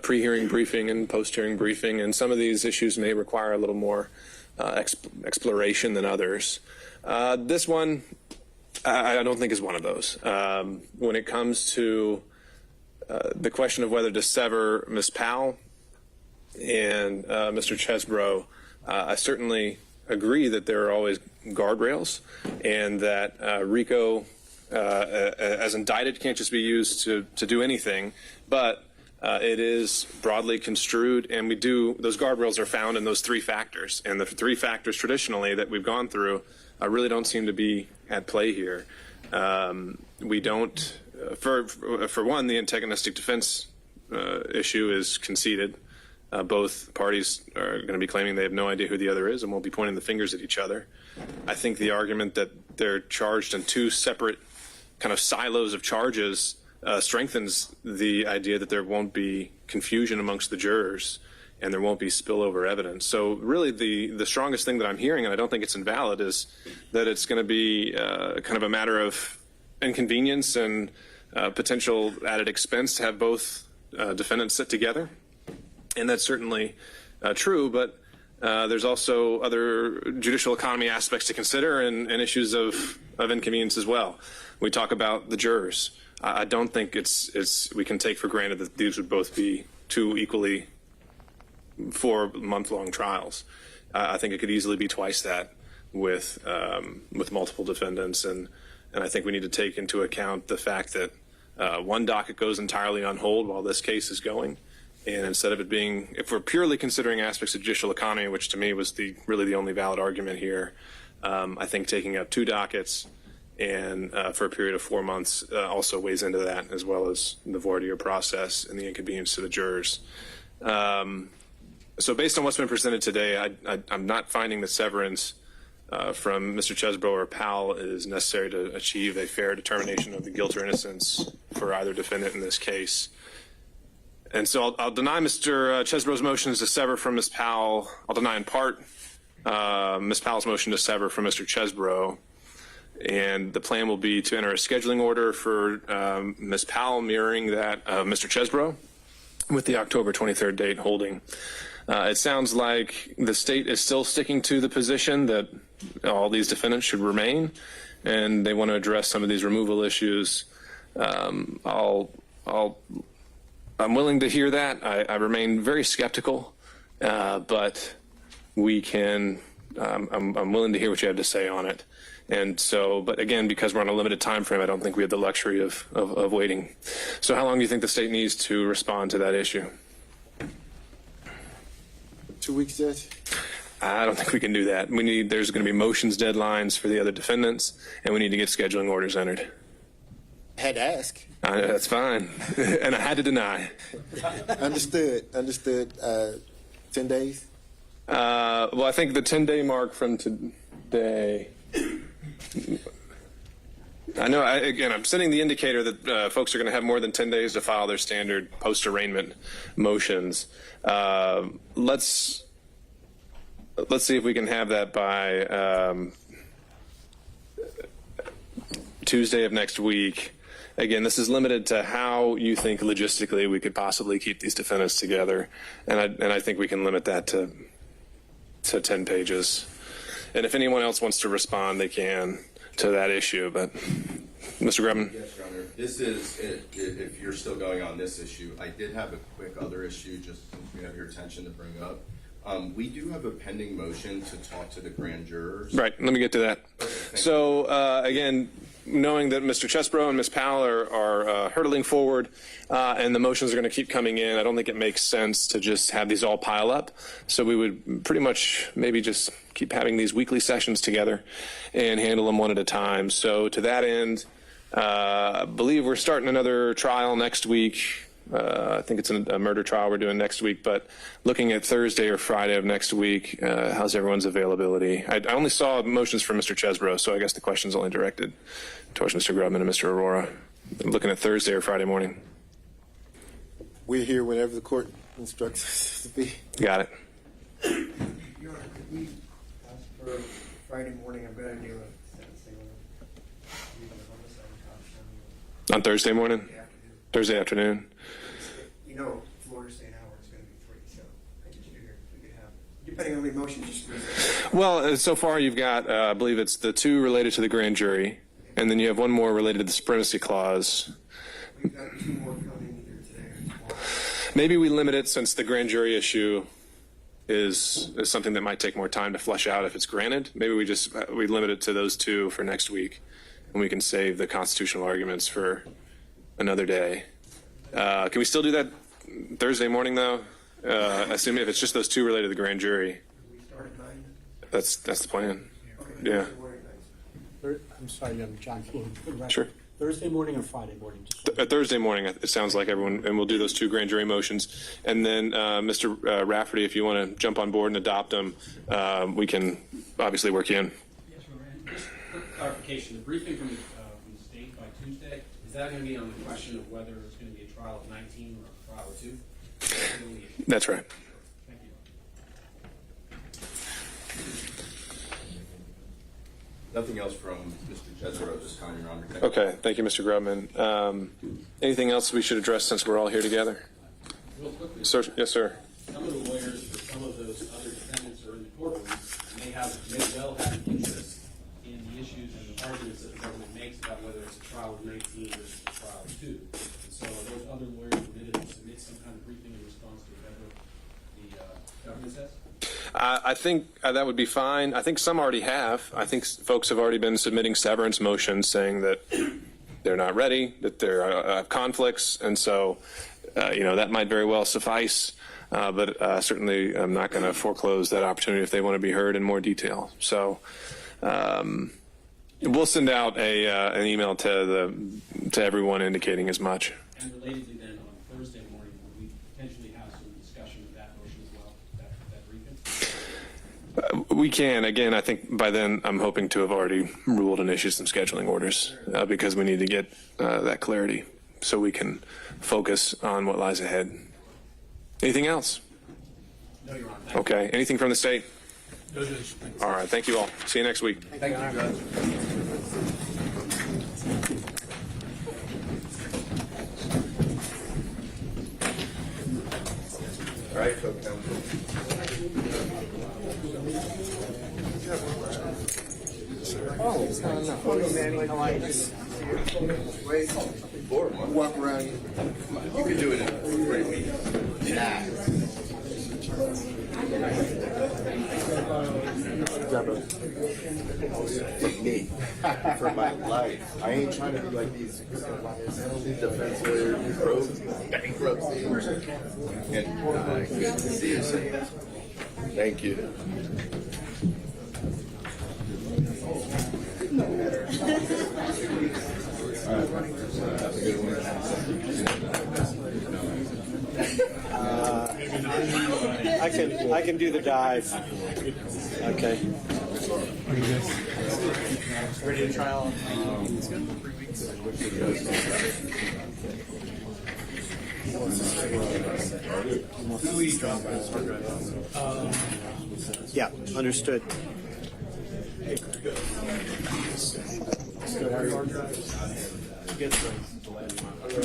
pre-hearing briefing and post-hearing briefing, and some of these issues may require a little more exploration than others. This one, I don't think is one of those. When it comes to the question of whether to sever Ms. Powell and Mr. Chesborough, I certainly agree that there are always guardrails, and that RICO, as indicted, can't just be used to do anything, but it is broadly construed, and those guardrails are found in those 3 factors. And the 3 factors traditionally that we've gone through really don't seem to be at play here. We don't, for one, the antagonistic defense issue is conceded. Both parties are going to be claiming they have no idea who the other is and won't be pointing the fingers at each other. I think the argument that they're charged in 2 separate kind of silos of charges strengthens the idea that there won't be confusion amongst the jurors and there won't be spillover evidence. So really the strongest thing that I'm hearing, and I don't think it's invalid, is that it's going to be kind of a matter of inconvenience and potential added expense to have both defendants sit together. And that's certainly true, but there's also other judicial economy aspects to consider and issues of inconvenience as well. We talk about the jurors. I don't think we can take for granted that these would both be 2 equally 4-month-long trials. I think it could easily be twice that with multiple defendants, and I think we need to take into account the fact that one docket goes entirely on hold while this case is going. And instead of it being, if we're purely considering aspects of judicial economy, which to me was really the only valid argument here, I think taking up 2 dockets and for a period of 4 months also weighs into that, as well as the voir dire process and the inconvenience to the jurors. So based on what's been presented today, I'm not finding that severance from Mr. Chesborough or Powell is necessary to achieve a fair determination of the guilt or innocence for either defendant in this case. And so I'll deny Mr. Chesborough's motions to sever from Ms. Powell. I'll deny in part Ms. Powell's motion to sever from Mr. Chesborough. And the plan will be to enter a scheduling order for Ms. Powell mirroring that of Mr. Chesborough with the October 23rd date holding. It sounds like the state is still sticking to the position that all these defendants should remain, and they want to address some of these removal issues. I'm willing to hear that. I remain very skeptical, but I'm willing to hear what you have to say on it. And so, but again, because we're on a limited time frame, I don't think we have the luxury of waiting. So how long do you think the state needs to respond to that issue? 2 weeks, Judge? I don't think we can do that. There's going to be motions deadlines for the other defendants, and we need to get scheduling orders entered. I had to ask. That's fine. And I had to deny. Understood. 10 days? Well, I think the 10-day mark from today, I know, again, I'm sending the indicator that folks are going to have more than 10 days to file their standard post-arraignment motions. Let's see if we can have that by Tuesday of next week. Again, this is limited to how you think logistically we could possibly keep these defendants together, and I think we can limit that to 10 pages. And if anyone else wants to respond, they can to that issue. But Mr. Grubman? Yes, Your Honor. This is, if you're still going on this issue, I did have a quick other issue just since we have your attention to bring up. We do have a pending motion to talk to the grand jurors. Right. Let me get to that. So, again, knowing that Mr. Chesbrough and Ms. Powell are hurtling forward and the motions are going to keep coming in, I don't think it makes sense to just have these all pile up. So we would pretty much maybe just keep having these weekly sessions together and handle them one at a time. So to that end, I believe we're starting another trial next week. I think it's a murder trial we're doing next week, but looking at Thursday or Friday of next week, how's everyone's availability? I only saw motions from Mr. Chesbrough, so I guess the question's only directed towards Mr. Grubman and Mr. Aurora. I'm looking at Thursday or Friday morning. We're here whenever the court instructs us to be. Got it. Your Honor, could we ask for Friday morning? I'm going to do a sentencing On Thursday morning? afternoon. Thursday afternoon? You know, Florida State hour is going to be 3, so I just figured we could have, depending on the motion, just Well, so far you've got, I believe it's the 2 related to the grand jury, and then you have 1 more related to the supremacy clause. we've got 2 more coming either today or tomorrow. Maybe we limit it, since the grand jury issue is something that might take more time to flesh out if it's granted. Maybe we limit it to those 2 for next week, and we can save the constitutional arguments for another day. Can we still do that Thursday morning, though? Assuming if it's just those 2 related to the grand jury. We start at 9. That's the plan. Okay. Yeah. Thursday morning at 9. I'm sorry, I'm John Floyd. Sure. Thursday morning or Friday morning? Thursday morning, it sounds like everyone, and we'll do those 2 grand jury motions. And then, Mr. Rafferty, if you want to jump on board and adopt them, we can obviously work you in. Yes, Your Honor. And just quick clarification, the briefing from the state by Tuesday, is that going to be on the question of whether it's going to be a trial of 19 or a trial of 2? That's right. Thank you. Nothing else from Mr. Chesbrough at this time, Your Honor. Okay. Thank you, Mr. Grubman. Anything else we should address since we're all here together? Real quickly, Sir, yes, sir. some of the lawyers for some of those other defendants are in the courtroom may well have an interest in the issues and the arguments that the government makes about whether it's a trial of 19 versus a trial of 2. And so are those other lawyers permitted to submit some kind of briefing in response to whatever the government says? I think that would be fine. I think some already have. I think folks have already been submitting severance motions saying that they're not ready, that there are conflicts, and so that might very well suffice. But certainly, I'm not going to foreclose that opportunity if they want to be heard in more detail. So we'll send out an email to everyone indicating as much. And relatedly, then on Thursday morning, will we potentially have some discussion of that motion as well, that briefing? We can. Again, I think by then I'm hoping to have already ruled and issued some scheduling orders because we need to get that clarity so we can focus on what lies ahead. Anything else? No, Your Honor. Okay. Anything from the state? No, Judge. All right. Thank you all. See you next week. Thank you, Judge. All right, co-counsel. Walk around. You can do it in 3 weeks. Yeah. Me. For my life. I ain't trying to be like these defense lawyers, bankruptcy. And good to see you, sir. Thank you. I can do the dive. Okay. Ready to try out? Yeah, understood.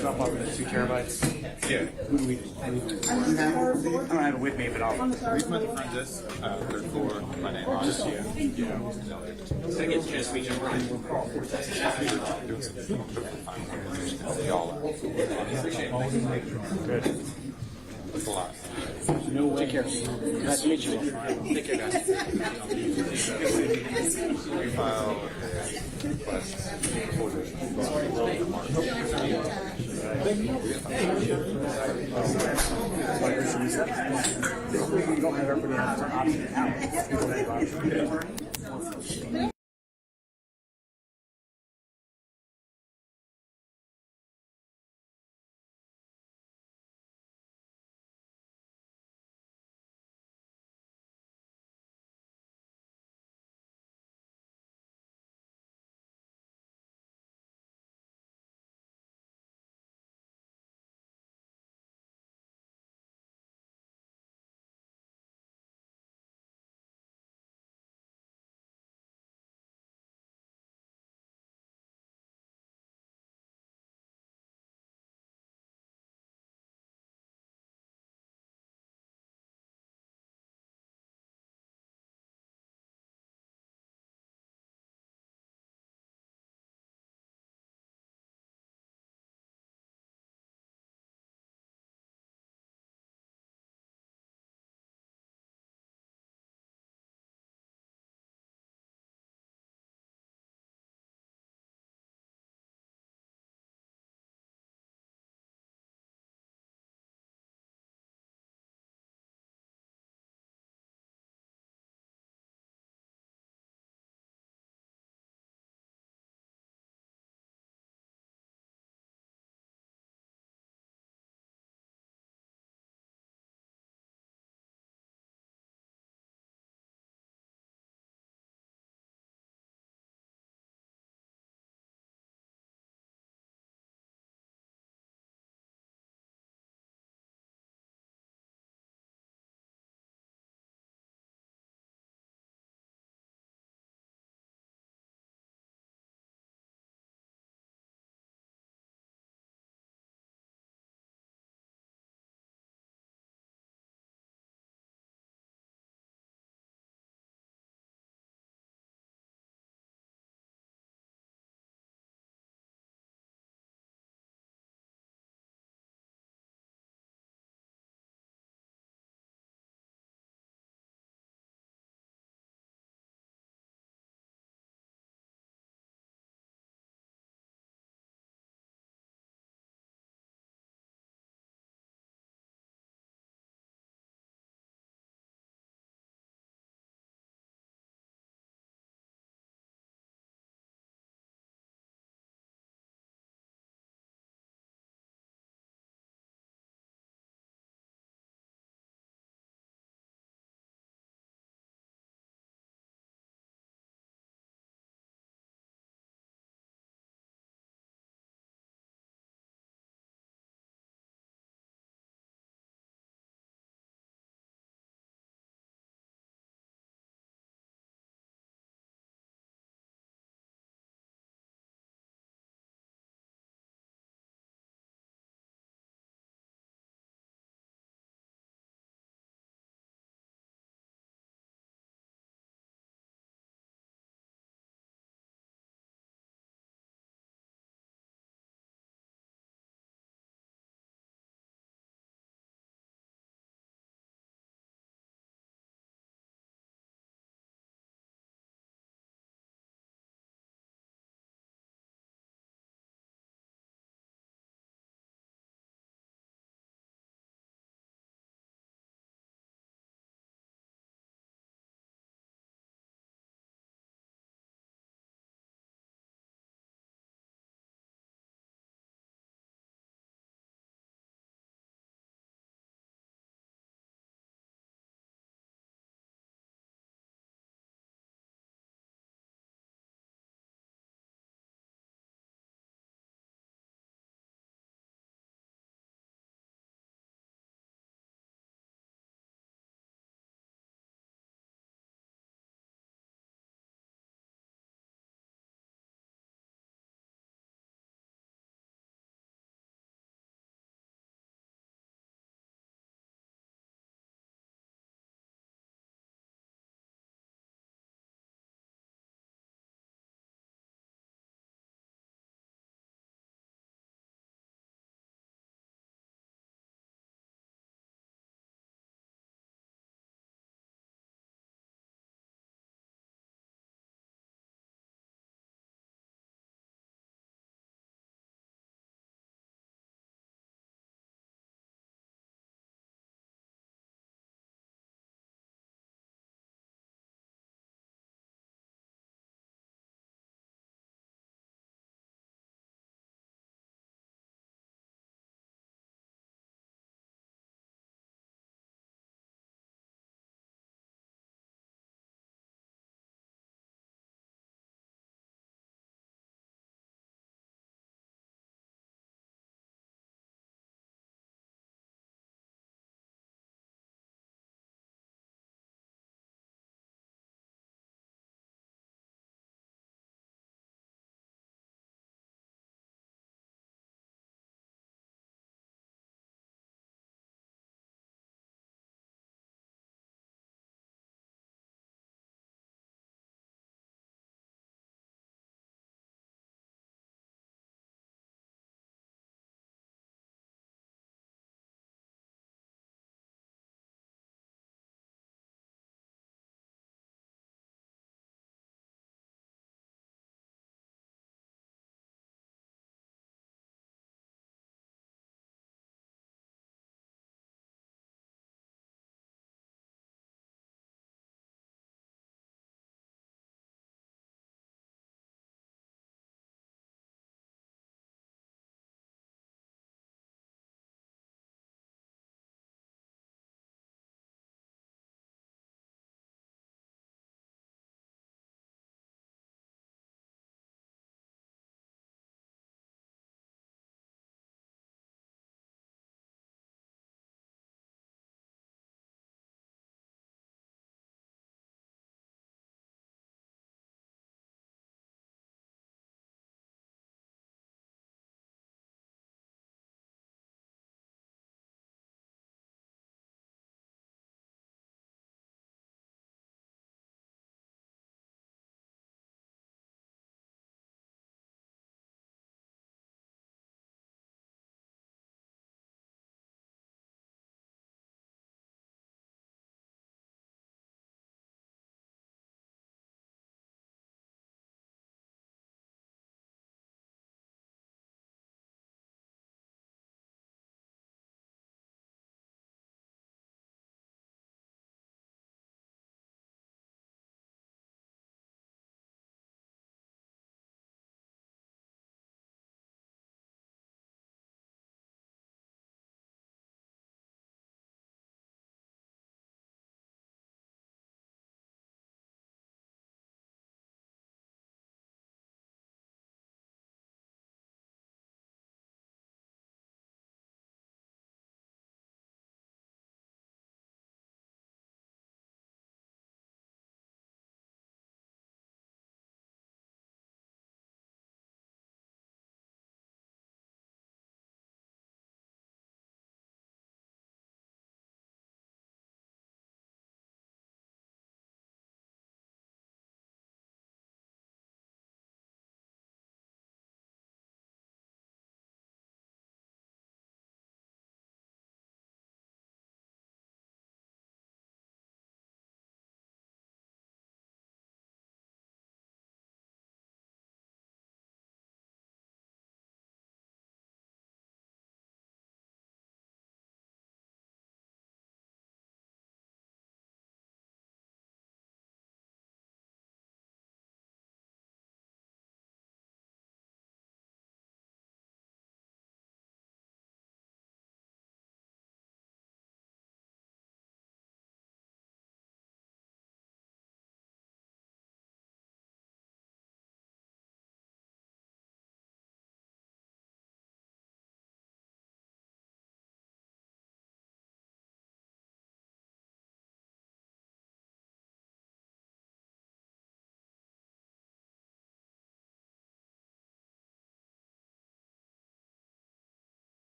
Drop off the 2 terabytes. Yeah. Who do we? I don't have it with me, but I'll. We come at the front desk, third floor. My name on it. Second chance we can run. Good. That's a lot. Take care. Nice to meet you. Take care, guys. We file We don't have everybody else option out.